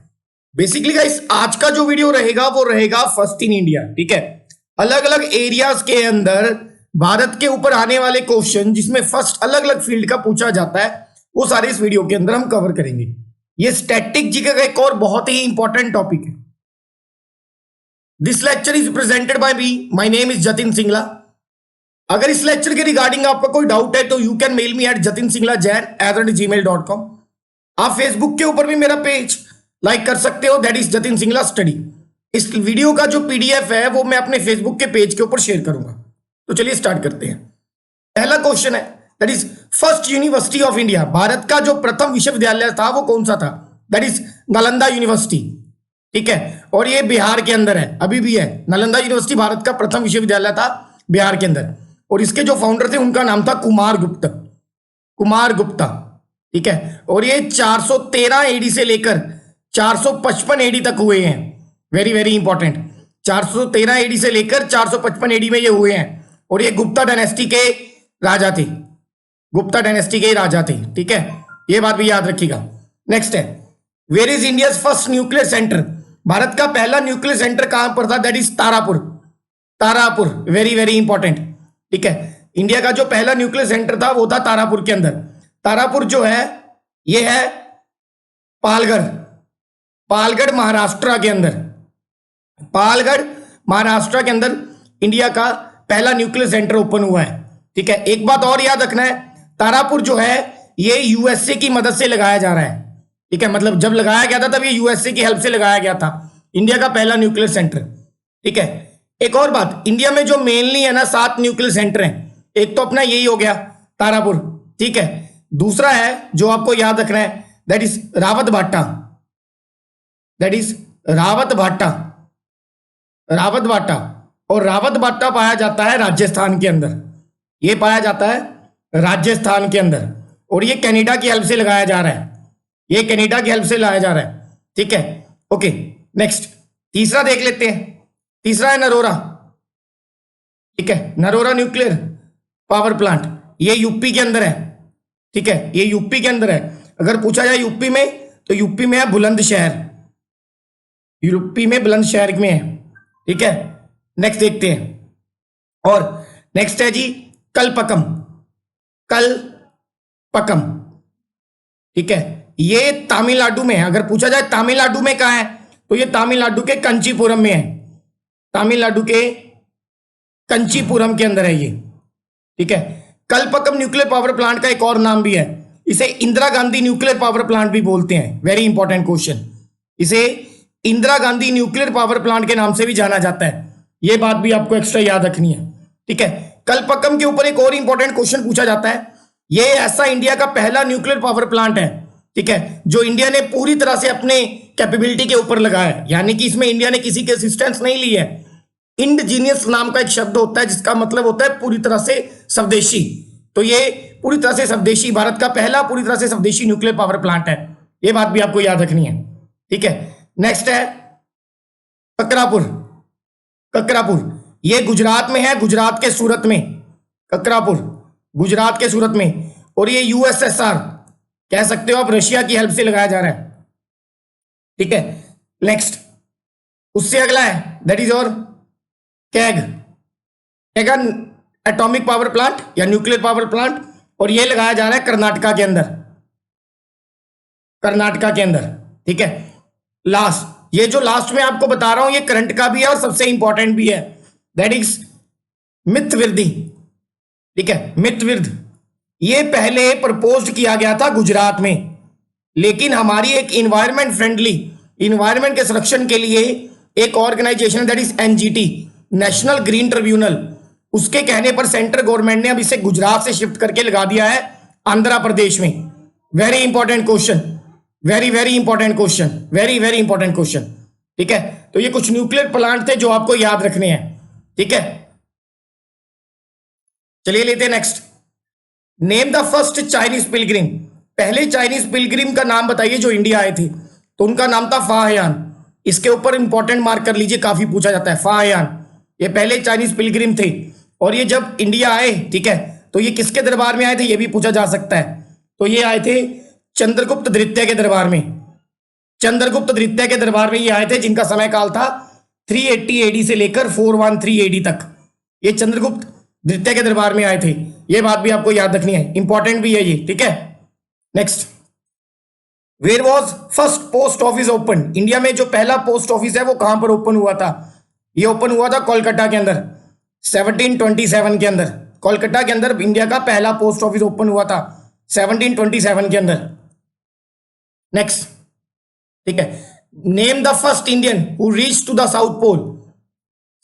Basically guys, आज का जो वीडियो रहेगा वो रहेगा फर्स्ट इन इंडिया। ठीक है, अलग अलग एरियाज के अंदर भारत के ऊपर आने वाले क्वेश्चन जिसमें फर्स्ट अलग अलग फील्ड का पूछा जाता है, वो सारे इस वीडियो के अंदर हम कवर करेंगे। ये स्टैटिक जीके का एक और बहुत ही इंपॉर्टेंट टॉपिक है। This lecture is presented by me, my name is Jatin Singla. अगर इस लेक्चर के रिगार्डिंग आपका कोई डाउट है तो you can mail me at jatinsinghla@gmail.com। आप फेसबुक के ऊपर भी मेरा पेज लाइक कर सकते हो, that is Jatin Singla study. इस वीडियो का जो पीडीएफ है वो मैं अपने फेसबुक के पेज के ऊपर शेयर करूंगा। तो चलिए स्टार्ट करते हैं। पहला क्वेश्चन है, that is first university of India. Bharat का जो प्रथम विश्वविद्यालय था वो कौन सा था? That is Nalanda university. ठीक है, और ये बिहार के अंदर है, अभी भी है। नालंदा यूनिवर्सिटी भारत का प्रथम विश्वविद्यालय था बिहार के अंदर, और इसके जो फाउंडर थे उनका नाम था कुमार गुप्ता। ठीक है, और ये 413 एडी से लेकर 455 एडी तक हुए हैं। वेरी वेरी इंपॉर्टेंट, 413 एडी से लेकर 455 एडी में ये हुए हैं, और ये गुप्ता डायनेस्टी के राजा थे। ठीक है, ये बात भी याद रखिएगा। नेक्स्ट है, where is India first nuclear centre? भारत का पहला न्यूक्लियर सेंटर कहां पर था? That is Tarapur. Very very important. ठीक है, इंडिया का जो पहला न्यूक्लियर सेंटर था वो था तारापुर के अंदर। तारापुर जो है ये है पालगढ़ महाराष्ट्र के अंदर इंडिया का पहला न्यूक्लियर सेंटर ओपन हुआ है। ठीक है, एक बात और याद रखना है, तारापुर जो है ये यूएसए की मदद से लगाया जा रहा है। ठीक है, मतलब जब लगाया गया था तब ये यूएसए की हेल्प से लगाया गया था, इंडिया का पहला न्यूक्लियर सेंटर। ठीक है, एक और बात, इंडिया में जो मेनली है ना 7 न्यूक्लियर सेंटर हैं। एक तो अपना यही हो गया तारापुर। ठीक है, दूसरा है जो आपको याद रखना है, दैट इज रावत भाटा। और रावत भाटा पाया जाता है राजस्थान के अंदर। ये पाया जाता है राजस्थान के अंदर, और ये कनाडा की हेल्प से लगाया जा रहा है। ठीक है, ओके। नेक्स्ट, तीसरा देख लेते हैं। तीसरा है नरोरा। ठीक है, नरोरा न्यूक्लियर पावर प्लांट, ये यूपी के अंदर है। ठीक है, ये यूपी के अंदर है। अगर पूछा जाए यूपी में, तो यूपी में है बुलंदशहर, में है। ठीक है, नेक्स्ट देखते हैं। और नेक्स्ट है जी कलपकम। ठीक है, ये तमिलनाडु में है। अगर पूछा जाए तमिलनाडु में कहां है, तो ये तमिलनाडु के कंचीपुरम में है। तमिलनाडु के कंचीपुरम के अंदर है ये। ठीक है, कलपकम न्यूक्लियर पावर प्लांट का एक और नाम भी है, इसे Indira Gandhi nuclear power plant भी बोलते हैं। वेरी इंपॉर्टेंट क्वेश्चन, इसे Indira Gandhi nuclear power plant के नाम से भी जाना जाता है। यह बात भी आपको एक्स्ट्रा याद रखनी है। ठीक है, कलपकम के ऊपर एक और इंपॉर्टेंट क्वेश्चन पूछा जाता है। यह ऐसा इंडिया का पहला न्यूक्लियर पावर प्लांट है, ठीक है, जो इंडिया ने पूरी तरह से अपने कैपेबिलिटी के ऊपर लगाया, यानी कि इसमें इंडिया ने किसी की असिस्टेंस नहीं ली है। इंडिजीनियस नाम का एक शब्द होता है जिसका मतलब होता है पूरी तरह से स्वदेशी। तो ये पूरी तरह से स्वदेशी, भारत का पहला पूरी तरह से स्वदेशी न्यूक्लियर पावर प्लांट है। ये बात भी आपको याद रखनी है। ठीक है, नेक्स्ट है ककरापुर। ये गुजरात में है, गुजरात के सूरत में। ककरापुर गुजरात के सूरत में, और ये यूएसएसआर कह सकते हो आप, रशिया की हेल्प से लगाया जा रहा है। ठीक है, नेक्स्ट उससे अगला है दैट इज और कैग एटॉमिक पावर प्लांट या न्यूक्लियर पावर प्लांट, और ये लगाया जा रहा है कर्नाटका के अंदर। ठीक है, लास्ट, ये जो लास्ट में आपको बता रहा हूं ये करंट का भी है और सबसे इंपॉर्टेंट भी है, दैट इज मितव्यदि। ठीक है, मितव्यद ये पहले प्रपोज किया गया था गुजरात में, लेकिन हमारी एक इन्वायरमेंट फ्रेंडली, इन्वायरमेंट के संरक्षण के लिए एक organisation that is NGT, national green tribunal, उसके कहने पर सेंट्रल गवर्नमेंट ने अब इसे गुजरात से शिफ्ट करके लगा दिया है आंध्र प्रदेश में। Very important question, very very important question, very very important question. ठीक है, तो ये कुछ न्यूक्लियर प्लांट थे जो आपको याद रखने हैं। ठीक है, चलिए लेते हैं next. Name the first Chinese Pilgrim, पहले चाइनीज पिलग्रिम का नाम बताइए जो इंडिया आए थे। तो उनका नाम था फाहियान। इसके ऊपर इंपॉर्टेंट मार्क कर लीजिए, काफी पूछा जाता है। फाहियान ये पहले चाइनीज पिलग्रिम थे और ये जब इंडिया आए, ठीक है, तो ये किसके दरबार में आए थे, ये भी पूछा जा सकता है। तो ये आए थे चंद्रगुप्त द्वितीय के दरबार में। चंद्रगुप्त द्वितीय के दरबार में ये आए थे, जिनका समय काल था 380 एडी से लेकर 413 एडी तक। ये चंद्रगुप्त द्वितीय के दरबार में आए थे। ये बात भी आपको याद रखनी है, इंपॉर्टेंट भी है ये। ठीक है, next. Where was first post office open, India में जो पहला पोस्ट ऑफिस है वो कहां पर ओपन हुआ था? ये ओपन हुआ था कोलकाता के अंदर 1727 के अंदर। कोलकाता के अंदर इंडिया का पहला पोस्ट ऑफिस ओपन हुआ था 1727 के अंदर। नेक्स्ट, ठीक है, name the first Indian who reach to the south pole,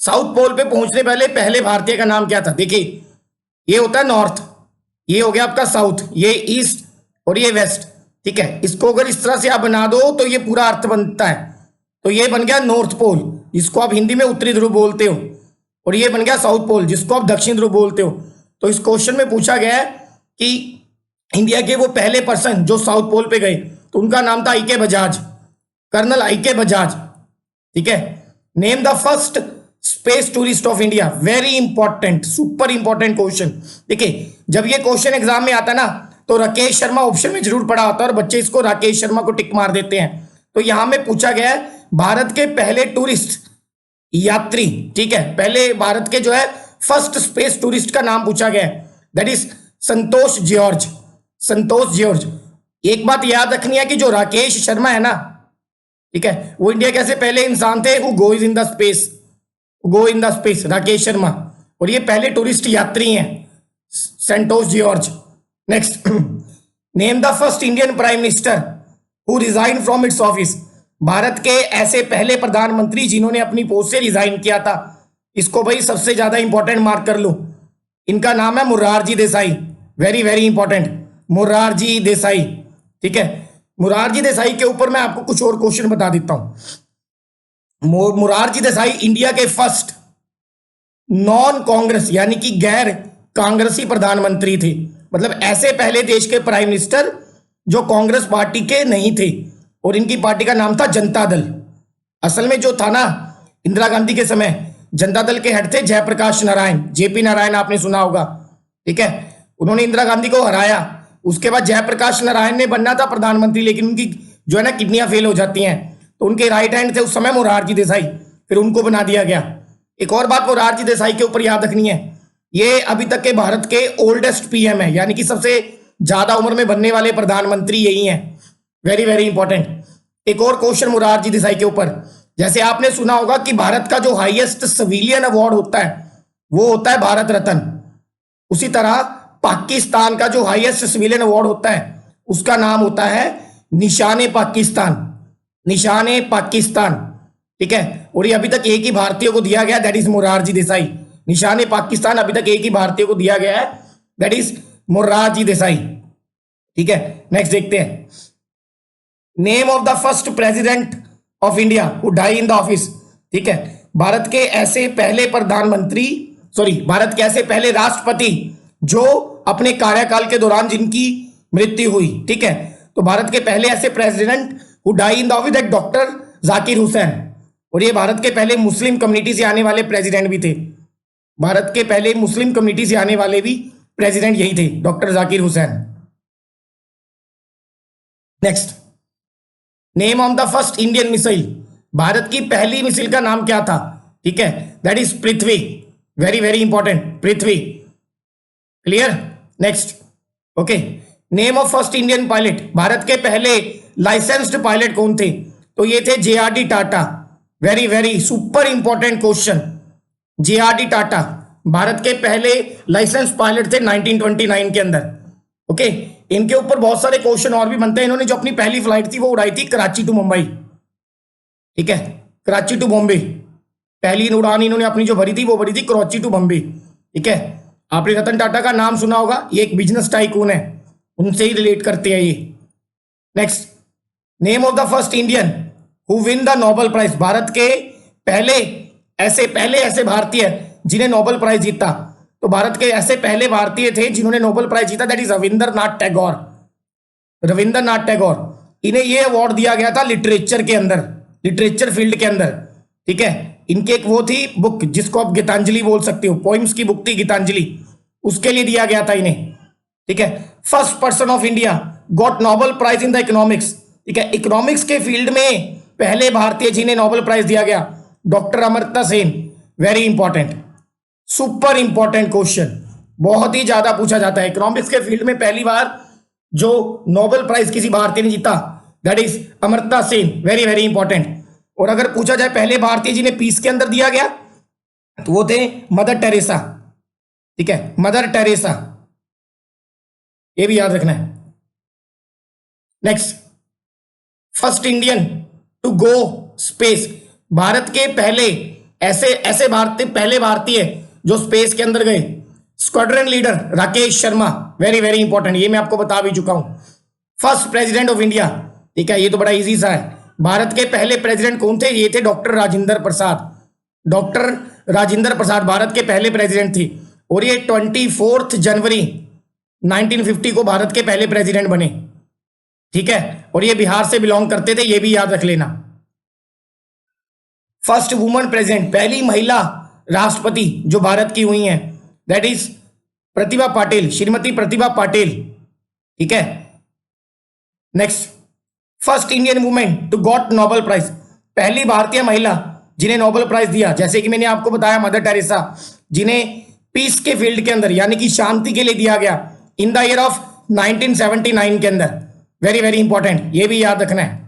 south pole पे पहुंचने पहले पहले भारतीय का नाम क्या था? देखिए, ये होता है नॉर्थ, ये हो गया आपका साउथ, ये ईस्ट और ये वेस्ट। ठीक है, इसको अगर इस तरह से आप बना दो तो ये पूरा अर्थ बनता है। तो ये बन गया नॉर्थ पोल, जिसको आप हिंदी में उत्तरी ध्रुव बोलते हो, और ये बन गया साउथ पोल, जिसको आप दक्षिण ध्रुव बोलते हो। तो इस क्वेश्चन में पूछा गया है कि इंडिया के वो पहले पर्सन जो साउथ पोल पे गए, तो उनका नाम था आई.के. बजाज, कर्नल आई.के. बजाज। ठीक है, name the first space tourist of India, very important, super important question. देखिए, जब ये क्वेश्चन एग्जाम में आता है ना, तो राकेश शर्मा ऑप्शन में जरूर पड़ा होता है और बच्चे इसको राकेश शर्मा को टिक मार देते हैं। तो यहां में पूछा गया है भारत के पहले टूरिस्ट यात्री, ठीक है, पहले भारत के जो है फर्स्ट स्पेस टूरिस्ट का नाम पूछा गया है, that is Santosh George, Santosh George. एक बात याद रखनी है कि जो राकेश शर्मा है ना, ठीक है, वो इंडिया कैसे पहले इंसान थे who goes in the space, go in the space, Rakesh Sharma, और ये पहले टूरिस्ट यात्री हैं Santosh George. Next, name the first Indian prime minister who resign from its office, Bharat के ऐसे पहले प्रधानमंत्री जिन्होंने अपनी पोस्ट से रिजाइन किया था। इसको भाई सबसे ज्यादा इंपॉर्टेंट मार्क कर लो, इनका नाम है Morarji Desai, very very important, Morarji Desai. ठीक है, मोरारजी देसाई के ऊपर मैं आपको कुछ और क्वेश्चन बता देता हूं। मोरारजी देसाई इंडिया के फर्स्ट नॉन कांग्रेस यानी कि गैर कांग्रेसी प्रधानमंत्री थे, मतलब ऐसे पहले देश के प्राइम मिनिस्टर जो कांग्रेस पार्टी के नहीं थे, और इनकी पार्टी का नाम था जनता दल। असल में जो था ना, इंदिरा गांधी के समय जनता दल के हेड थे जयप्रकाश नारायण, जेपी नारायण आपने सुना होगा। ठीक है, उन्होंने इंदिरा गांधी को हराया, उसके बाद जयप्रकाश नारायण ने बनना था प्रधानमंत्री, लेकिन उनकी जो है ना किडनियां फेल हो जाती हैं, तो उनके राइट हैंड थे उस समय मोरारजी देसाई, फिर उनको बना दिया गया। एक और बात मोरारजी देसाई के ऊपर याद रखनी है, ये अभी तक के भारत के ओल्डेस्ट पीएम है, यानी कि सबसे ज्यादा उम्र में बनने वाले प्रधानमंत्री यही हैं। Very very important. एक और क्वेश्चन मोरारजी देसाई के ऊपर, जैसे आपने सुना होगा कि भारत का जो हाईएस्ट सिविलियन अवार्ड होता है वो होता है भारत रत्न, उसी तरह पाकिस्तान का जो हाईएस्ट सिविलियन अवार्ड होता है उसका नाम होता है निशाने पाकिस्तान, निशाने पाकिस्तान। ठीक है, और ये अभी तक एक ही भारतीय को दिया गया, दैट इज मोरारजी देसाई। निशाने पाकिस्तान अभी तक एक ही भारतीय को दिया गया है, दैट इज मोरारजी देसाई। ठीक है, नेक्स्ट देखते हैं। Name of the first president of India who die in the office. ठीक है, भारत के ऐसे पहले प्रधानमंत्री, भारत के ऐसे पहले राष्ट्रपति जो अपने कार्यकाल के दौरान जिनकी मृत्यु हुई। ठीक है, तो भारत के पहले ऐसे president who die in the office that doctor Zakir Hussain, और ये भारत के पहले मुस्लिम कम्युनिटी से आने वाले प्रेसिडेंट भी थे। भारत के पहले मुस्लिम कम्युनिटी से आने वाले भी प्रेसिडेंट यही थे, doctor Zakir Hussain. Next, name of the first Indian missile, Bharat की पहली मिसाइल का नाम क्या था? ठीक है, that is Prithvi, very very important, Prithvi. Clear? Next, okay. Name of first Indian pilot, Bharat के पहले लाइसेंस्ड पायलट कौन थे? तो ये थे JRD. Tata, very very super important question. JRD. Tata Bharat के पहले लाइसेंस पायलट थे 1929 के अंदर। ओके, इनके ऊपर बहुत सारे क्वेश्चन और भी बनते हैं। इन्होंने जो अपनी पहली फ्लाइट थी वो उड़ाई थी कराची टू मुंबई, ठीक है, कराची टू बॉम्बे। पहली उड़ान इन्होंने अपनी जो भरी थी वो भरी थी कराची टू बॉम्बे, ठीक है। आपने रतन टाटा का नाम सुना होगा, ये एक बिजनेस टाइकून है, उनसे ही रिलेट करते हैं ये। Next, name of the first Indian who win the Nobel prize. भारत के पहले ऐसे भारतीय जिन्हें नोबेल प्राइज जीता। तो भारत के ऐसे पहले भारतीय थे जिन्होंने नोबेल प्राइज जीता, दैट इज रविंद्रनाथ टैगोर। रविंद्रनाथ टैगोर, इन्हें यह अवार्ड दिया गया था लिटरेचर के अंदर, लिटरेचर फील्ड के अंदर, ठीक है। इनकी एक वो थी बुक जिसको आप गीतांजलि बोल सकते हो, पोइम्स की बुक थी गीतांजलि, उसके लिए दिया गया था इन्हें, ठीक है। First person of India got Nobel prize in the economics, ठीक है। इकोनॉमिक्स के फील्ड में पहले भारतीय जिन्हें नोबेल प्राइज दिया गया, doctor Amartya Sen. Very important, super important question, बहुत ही ज्यादा पूछा जाता है। इकोनॉमिक्स के फील्ड में पहली बार जो नोबेल प्राइज किसी भारतीय ने जीता, that is Amartya Sen. Very very important. और अगर पूछा जाए पहले भारतीय जिन्हें पीस के अंदर दिया गया, तो वो थे मदर टेरेसा, ठीक है, मदर टेरेसा, ये भी याद रखना है। Next, first Indian to go space. भारत के पहले पहले भारतीय जो स्पेस के अंदर गए, squadron leader Rakesh Sharma. Very very important, ये मैं आपको बता भी चुका हूं। फर्स्ट प्रेसिडेंट ऑफ इंडिया, ठीक है, ये तो बड़ा इजी सा है। भारत के पहले प्रेसिडेंट कौन थे? ये थे डॉक्टर राजेंद्र प्रसाद। डॉक्टर राजेंद्र प्रसाद भारत के पहले प्रेसिडेंट थे, और ये 24 जनवरी 1950 को भारत के पहले प्रेसिडेंट बने, ठीक है। और ये बिहार से बिलोंग करते थे, ये भी याद रख लेना। फर्स्ट वुमन प्रेसिडेंट, पहली महिला राष्ट्रपति जो भारत की हुई हैं, दैट इज प्रतिभा पाटिल, श्रीमती प्रतिभा पाटिल, ठीक है। Next, first Indian women to got Nobel prize, पहली भारतीय महिला जिन्हें नोबेल प्राइज दिया, जैसे कि मैंने आपको बताया मदर टेरेसा, जिन्हें पीस के फील्ड के अंदर यानी कि शांति के लिए दिया गया इन द ईयर ऑफ 1979 के अंदर। वेरी वेरी इंपॉर्टेंट, ये भी याद रखना है,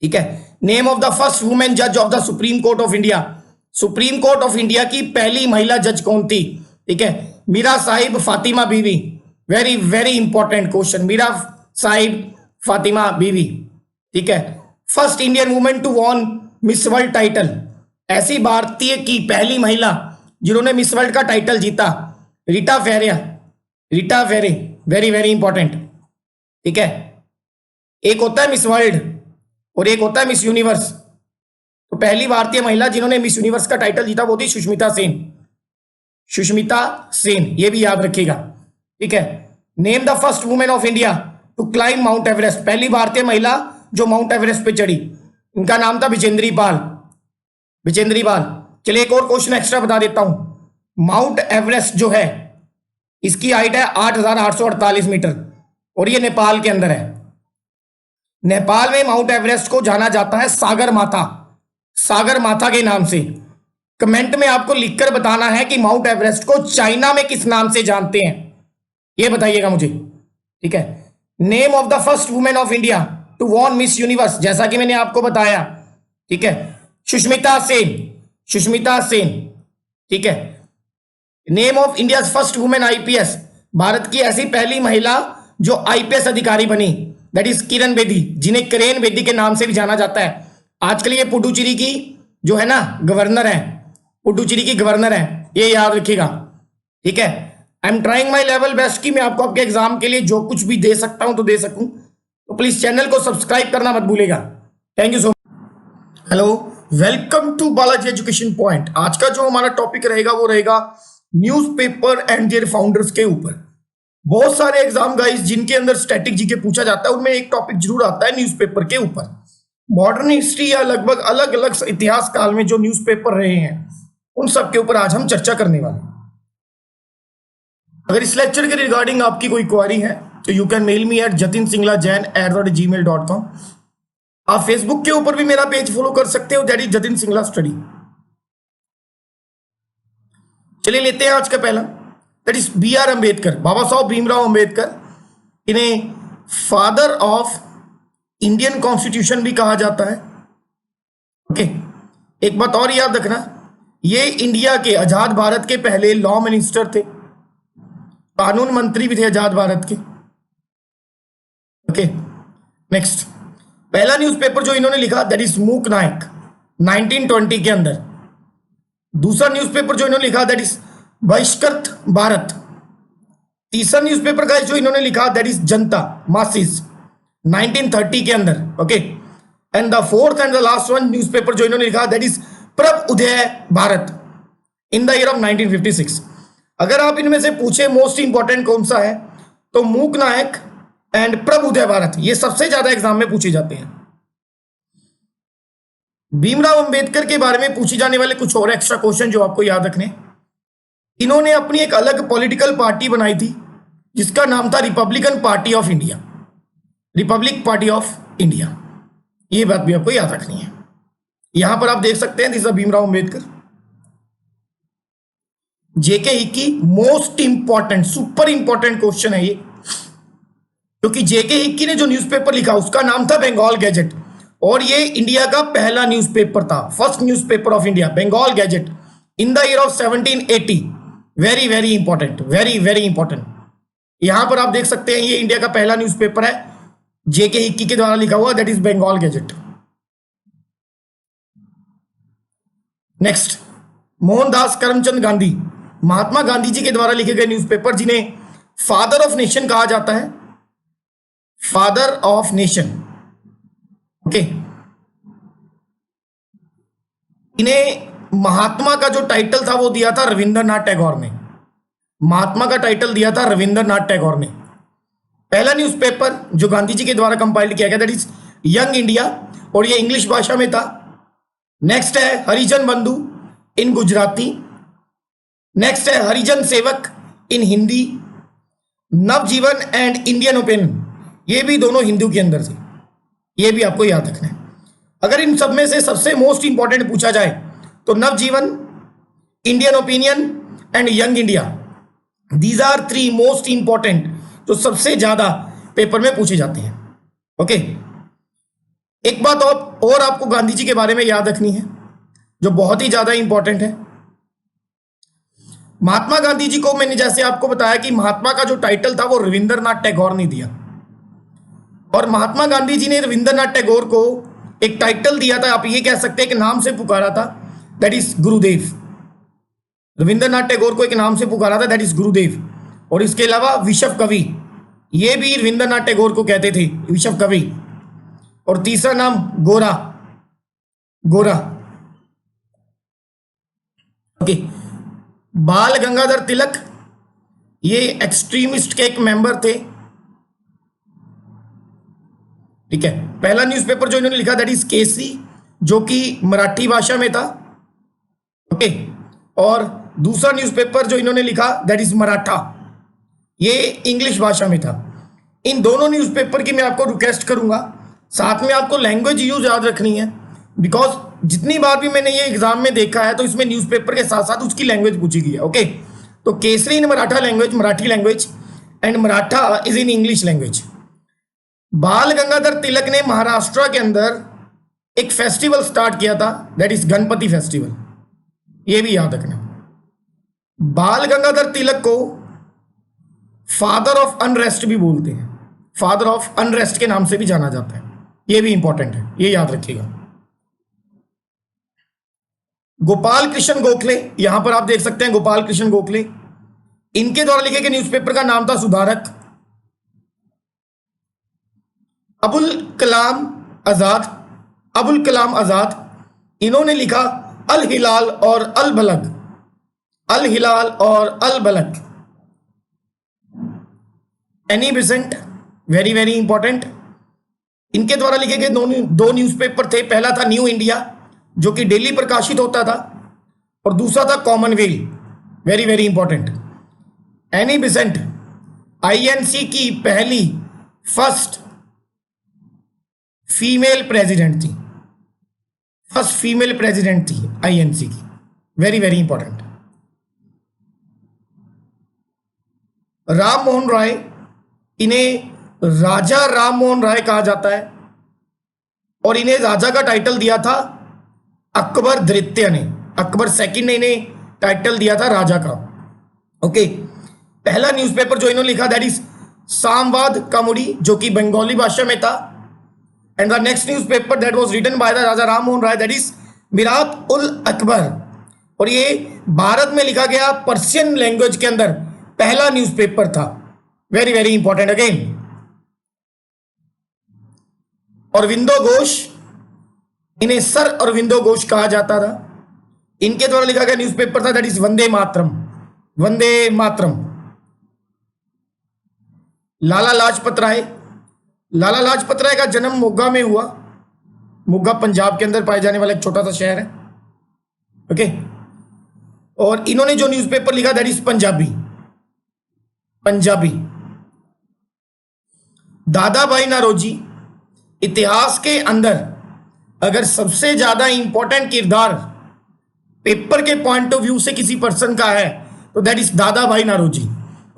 ठीक है। Name of the first women जज of the supreme court of India, supreme court of India की पहली महिला जज कौन थी? ठीक है, Meera Sahib Fatima Beevi. Very very important question, Meera Sahib Fatima Beevi, ठीक है। First Indian women to won Miss World title, ऐसी भारतीय की पहली महिला जिन्होंने मिस वर्ल्ड का टाइटल जीता, रीटा फेरिया, रीटा फेरे। वेरी वेरी इंपॉर्टेंट, ठीक है। एक होता है मिस वर्ल्ड और एक होता है मिस यूनिवर्स। तो पहली भारतीय महिला जिन्होंने मिस यूनिवर्स का टाइटल जीता वो थी सुष्मिता सेन, सुष्मिता सेन, ये भी याद रखिएगा, ठीक है। Name the first women of India to climb Mount Everest, पहली भारतीय महिला जो माउंट एवरेस्ट पे चढ़ी, इनका नाम था विजेंद्री पाल, विजेंद्री पाल। चलिए एक और क्वेश्चन एक्स्ट्रा बता देता हूं। माउंट एवरेस्ट जो है इसकी हाइट है 8,848 मीटर और ये नेपाल के अंदर है। नेपाल में माउंट एवरेस्ट को जाना जाता है सागर माथा, सागर माथा के नाम से। कमेंट में आपको लिखकर बताना है कि माउंट एवरेस्ट को चाइना में किस नाम से जानते हैं, ये बताइएगा मुझे, ठीक है। Name of the first women of India to won Miss Universe, जैसा कि मैंने आपको बताया, ठीक है, सुष्मिता सेन, सुष्मिता सेन, ठीक है। Name of India first women IPS, Bharat की ऐसी पहली महिला जो आईपीएस अधिकारी बनी, दैट इज किरण बेदी, जिन्हें किरण बेदी के नाम से भी जाना जाता है। आजकल ये पुडुचेरी की जो है ना गवर्नर है, पुडुचेरी की गवर्नर है, ये याद रखिएगा, ठीक है। I am trying my level best कि मैं आपको आपके एग्जाम के लिए जो कुछ भी दे सकता हूं तो दे सकूं। तो प्लीज चैनल को सब्सक्राइब करना मत भूलेगा। Thank you so much. Hello, welcome to Balaji education point. आज का जो हमारा टॉपिक रहेगा वो रहेगा न्यूज़पेपर एंड देयर फाउंडर्स के ऊपर। बहुत सारे एग्जाम गाइस जिनके अंदर स्टैटिक जीके पूछा जाता है उनमें एक टॉपिक जरूर आता है न्यूज़पेपर के ऊपर। मॉडर्न हिस्ट्री या लगभग अलग अलग इतिहास काल में जो न्यूज़पेपर रहे हैं उन सब के ऊपर आज हम चर्चा करने वाले हैं। अगर इस लेक्चर के रिगार्डिंग आपकी कोई क्वेरी है तो you can mail me at jatinsinghla@gmail.com। आप फेसबुक के ऊपर भी मेरा पेज फॉलो कर सकते हो, that is Jatin Singla study. चलिए लेते हैं आज का पहला, दैट इज BR अम्बेडकर, बाबा साहब भीमराव अम्बेडकर। इन्हें फादर ऑफ इंडियन कॉन्स्टिट्यूशन भी कहा जाता है। ओके, एक बात और याद रखना, ये इंडिया के आजाद भारत के पहले लॉ मिनिस्टर थे कानून मंत्री भी थे आजाद भारत के। ओके, नेक्स्ट, पहला न्यूज़पेपर जो इन्होंने लिखा दैट इज मूक नायक 1920 के अंदर। दूसरा न्यूज़पेपर जो इन्होंने लिखा दैट इज बहिष्कृत भारत। तीसरा न्यूज़पेपर का जो इन्होंने लिखा दैट इज जनता मासिस 1930 के अंदर। Okay, and the fourth and the last one newspaper जो इन्होंने लिखा दैट इज प्रभ उदय Bharat in the year of 1956। अगर आप इनमें से पूछे मोस्ट इंपॉर्टेंट कौन सा है, तो मूक नायक एंड प्रभ उदय भारत, ये सबसे ज्यादा एग्जाम में पूछे जाते हैं। भीमराव अंबेडकर के बारे में पूछे जाने वाले कुछ और एक्स्ट्रा क्वेश्चन जो आपको याद रखने, इन्होंने अपनी एक अलग पॉलिटिकल पार्टी बनाई थी जिसका नाम था Republican party of India, Republic party of India. ये बात भी आपको याद रखनी है। यहां पर आप देख सकते हैं this is Bhimrao Ambedkar. JK Hickey most important super important question है ये, क्योंकि जेके हिक्की ने जो न्यूज़पेपर लिखा उसका नाम था बंगाल गैजेट, और ये इंडिया का पहला न्यूज़पेपर था, first newspaper of India, Bengal Gazette in the year of 1780। Very very important, very very important. यहां पर आप देख सकते हैं ये इंडिया का पहला न्यूज़पेपर है जेके हिक्की के द्वारा लिखा हुआ, that is Bengal gazette. Next, Mohandas Karamchand Gandhi, Mahatma Gandhi ji के द्वारा लिखे गए न्यूज़पेपर, जिन्हें फादर ऑफ नेशन कहा जाता है, फादर ऑफ नेशन। ओके, इन्हें महात्मा का जो टाइटल था वो दिया था रविंद्रनाथ टैगोर ने, महात्मा का टाइटल दिया था रविंद्रनाथ टैगोर ने। पहला न्यूज़पेपर जो गांधी जी के द्वारा कंपाइल किया गया दैट इज यंग इंडिया, और ये इंग्लिश भाषा में था। नेक्स्ट है हरिजन बंधु इन गुजराती। नेक्स्ट है हरिजन सेवक इन हिंदी। नवजीवन एंड इंडियन ओपिनियन, ये भी दोनों हिंदू के अंदर थे, ये भी आपको याद रखना है। अगर इन सब में से सबसे मोस्ट इंपॉर्टेंट पूछा जाए तो Navjivan, Indian Opinion and Young India, these are three most important जो सबसे ज्यादा पेपर में पूछे जाते हैं। ओके, एक बात और आपको गांधी जी के बारे में याद रखनी है जो बहुत ही ज्यादा इंपॉर्टेंट है। महात्मा गांधी जी को मैंने जैसे आपको बताया कि महात्मा का जो टाइटल था वो रविंद्रनाथ टैगोर ने दिया, और महात्मा गांधी जी ने रविंद्रनाथ टैगोर को एक टाइटल दिया था, आप ये कह सकते हैं कि नाम से पुकारा था, दैट इज गुरुदेव। रविंद्रनाथ टैगोर को एक नाम से पुकारा था, दैट इज गुरुदेव। और इसके अलावा विश्व कवि, ये भी रविंद्रनाथ टैगोर को कहते थे विश्व कवि। और तीसरा नाम गोरा, गोरा। ओके, बाल गंगाधर तिलक, ये एक्सट्रीमिस्ट के एक मेंबर थे। ठीक है, पहला न्यूज़पेपर जो इन्होंने लिखा दैट इज केसरी, जो कि मराठी भाषा में था। ओके, और दूसरा न्यूज़पेपर जो इन्होंने लिखा दैट इज मराठा, ये इंग्लिश भाषा में था। इन दोनों न्यूज़पेपर की मैं आपको रिक्वेस्ट करूंगा, साथ में आपको लैंग्वेज यूज याद रखनी है, बिकॉज जितनी बार भी मैंने ये एग्जाम में देखा है तो इसमें न्यूज़पेपर के साथ साथ उसकी लैंग्वेज पूछी गई है। ओके, तो Kesari in Maratha language, Marathi language, and Maratha is in English language. Bal Gangadhar तिलक ने महाराष्ट्र के अंदर एक फेस्टिवल स्टार्ट किया था, दैट इज गणपति फेस्टिवल, ये भी याद रखना। बाल गंगाधर तिलक को फादर ऑफ अनरेस्ट भी बोलते हैं, फादर ऑफ अनरेस्ट के नाम से भी जाना जाता है, ये भी इंपॉर्टेंट है, ये याद रखिएगा। गोपाल कृष्ण गोखले, यहां पर आप देख सकते हैं गोपाल कृष्ण गोखले, इनके द्वारा लिखे गए न्यूज़पेपर का नाम था सुधारक। अबुल कलाम आजाद, अबुल कलाम आजाद, इन्होंने लिखा अल हिलाल और अल बलग, अल हिलाल और Al Balagh. Annie Besant, very very important, इनके द्वारा लिखे गए दो न्यूज़पेपर थे। पहला था न्यू इंडिया जो कि डेली प्रकाशित होता था, और दूसरा था Commonwealth, very very important. Annie Besant INC की पहली फर्स्ट फीमेल प्रेसिडेंट थी, फर्स्ट फीमेल प्रेसिडेंट थी आईएनसी की, very very important. Ram Mohan Roy, इन्हें राजा राम मोहन राय कहा जाता है, और इन्हें राजा का टाइटल दिया था अकबर द्वितीय ने, अकबर सेकंड ने इन्हें टाइटल दिया था राजा का। ओके, पहला न्यूज़पेपर जो इन्होंने लिखा दैट इज सामवाद कामुडी, जो कि बंगाली भाषा में था। And the next newspaper that was written by the Raja Ram Mohan Roy that is Mirat ul Akbar, और ये भारत में लिखा गया पर्शियन लैंग्वेज के अंदर पहला न्यूज़पेपर था। Very very important again. Aurobindo Ghosh, इन्हें सर अरविंदो घोष कहा जाता था। इनके द्वारा लिखा गया न्यूज़पेपर था दैट इज वंदे मातरम, वंदे मातरम। लाला लाजपत राय, लाला लाजपत राय का जन्म मोगा में हुआ। मोगा पंजाब के अंदर पाए जाने वाला एक छोटा सा शहर है। ओके, और इन्होंने जो न्यूज़पेपर लिखा दैट इज पंजाबी, पंजाबी। दादा भाई नौरोजी, इतिहास के अंदर अगर सबसे ज्यादा इंपॉर्टेंट किरदार पेपर के पॉइंट ऑफ व्यू से किसी पर्सन का है तो दैट इज दादा भाई नौरोजी।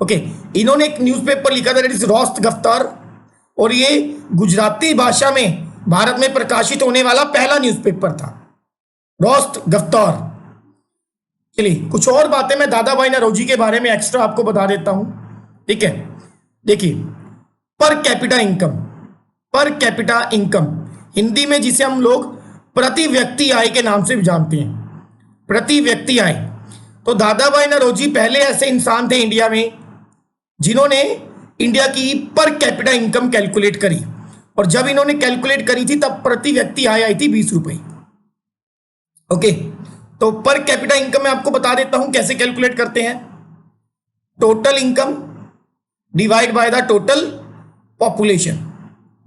ओके, इन्होंने एक न्यूज़पेपर लिखा था दैट इज रोस्त गफ्तार, और ये गुजराती भाषा में भारत में प्रकाशित होने वाला पहला न्यूज़पेपर था, रोस्त गफ्तार। चलिए कुछ और बातें मैं दादा भाई नौरोजी के बारे में एक्स्ट्रा आपको बता देता हूं। ठीक है, देखिए per capita income, per capita income Hindi में जिसे हम लोग प्रति व्यक्ति आय के नाम से जानते हैं, प्रति व्यक्ति आय। तो दादा भाई नौरोजी पहले ऐसे इंसान थे इंडिया में जिन्होंने इंडिया की पर कैपिटा इनकम कैलकुलेट करी, और जब इन्होंने कैलकुलेट करी थी तब प्रति व्यक्ति आय आई थी 20 रुपए। ओके, तो पर कैपिटा इनकम मैं आपको बता देता हूं कैसे कैलकुलेट करते हैं। Total income divide by the total population.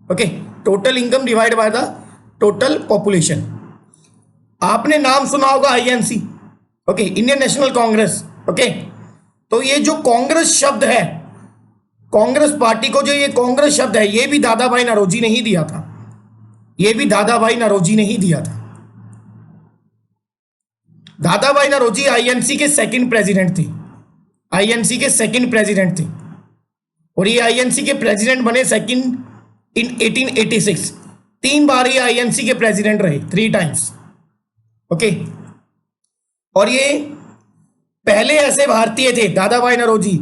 Okay, total income divide by the total population. आपने नाम सुना होगा INC, okay, Indian national Congress. Okay, तो ये जो कांग्रेस शब्द है, कांग्रेस पार्टी को जो ये कांग्रेस शब्द है, ये भी दादा भाई नौरोजी ने ही दिया था, ये भी दादा भाई नौरोजी ने ही दिया था। दादा भाई नौरोजी आईएनसी के सेकंड प्रेसिडेंट थे, आईएनसी के सेकंड प्रेसिडेंट थे, और ये आईएनसी के प्रेसिडेंट बने सेकंड इन 1886। 3 बार ये आईएनसी के प्रेसिडेंट रहे, 3 टाइम्स। ओके, और ये पहले ऐसे भारतीय थे दादा भाई नौरोजी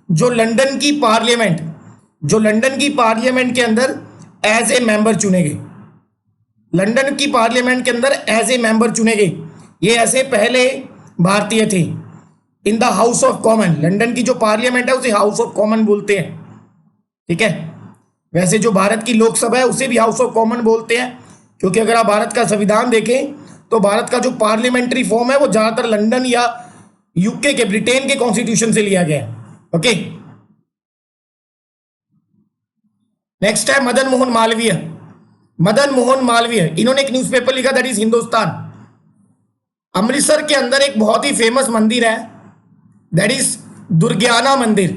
जो लंदन की पार्लियामेंट, जो लंदन की पार्लियामेंट के अंदर एज ए मेंबर चुने गए, लंदन की पार्लियामेंट के अंदर एज ए मेंबर चुने गए। ये ऐसे पहले भारतीय थे in the house of common. London की जो पार्लियामेंट है उसे हाउस ऑफ कॉमन बोलते हैं। ठीक है, वैसे जो भारत की लोकसभा है उसे भी हाउस ऑफ कॉमन बोलते हैं, क्योंकि अगर आप भारत का संविधान देखें तो भारत का जो पार्लियामेंट्री फॉर्म है वो ज्यादातर लंदन या यूके के, ब्रिटेन के कॉन्स्टिट्यूशन से लिया गया है। ओके, नेक्स्ट है मदन मोहन मालवीय। मदन मोहन मालवीय, इन्होंने एक न्यूज़पेपर लिखा दैट इज हिंदुस्तान। अमृतसर के अंदर एक बहुत ही फेमस मंदिर है दैट इज दुर्गियाना मंदिर,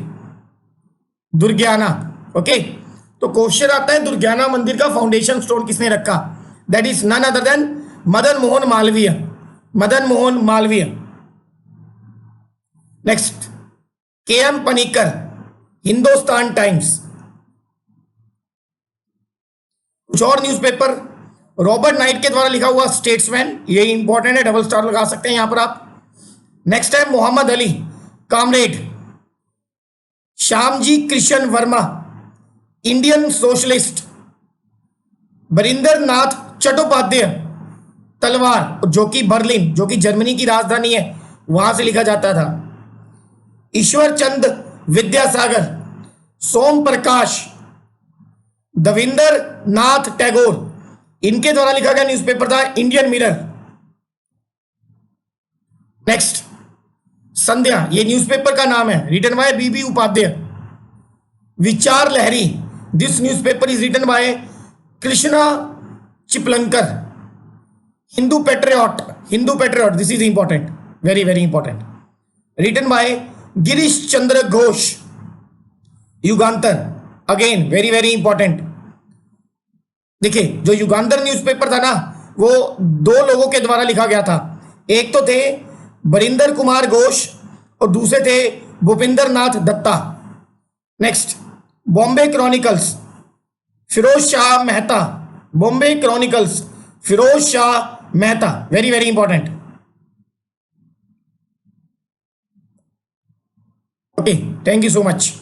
दुर्गियाना। ओके, तो क्वेश्चन आता है दुर्गियाना मंदिर का फाउंडेशन स्टोन किसने रखा? That is none other than Madan Mohan Malviya, Madan Mohan Malviya. Next K M Panikkar, Hindustan Times. कुछ और न्यूज़पेपर, रॉबर्ट नाइट के द्वारा लिखा हुआ स्टेट्समैन, ये इंपॉर्टेंट है, डबल स्टार लगा सकते हैं यहां पर आप। नेक्स्ट है Mohammad Ali comrade, Shyamji Krishna Varma Indian socialist, Barindra Nath Chattopadhyay Talwar, जो कि बर्लिन, जो कि जर्मनी की राजधानी है, वहां से लिखा जाता था। ईश्वर चंद विद्यासागर, सोम प्रकाश, दविंदर नाथ टैगोर, इनके द्वारा लिखा गया न्यूज़पेपर था इंडियन मिरर। नेक्स्ट संध्या, ये न्यूज़पेपर का नाम है, written by B B Upadhyay. Vichar Lahari, this newspaper is written by Krishna Chiplunkar. Hindu Patriot, Hindu Patriot, this is important, very very important, written by Girish Chandra Ghosh. Yugantar, again very very important. देखिए जो युगांतर न्यूज़पेपर था ना, वो 2 लोगों के द्वारा लिखा गया था। एक तो थे बरिंदर कुमार घोष और दूसरे थे Bhupendra Nath Dutta. Next Bombay chronicles, Firoz Shah Mehta, Bombay chronicles, Firoz Shah Mehta, very very important. Okay, thank you so much.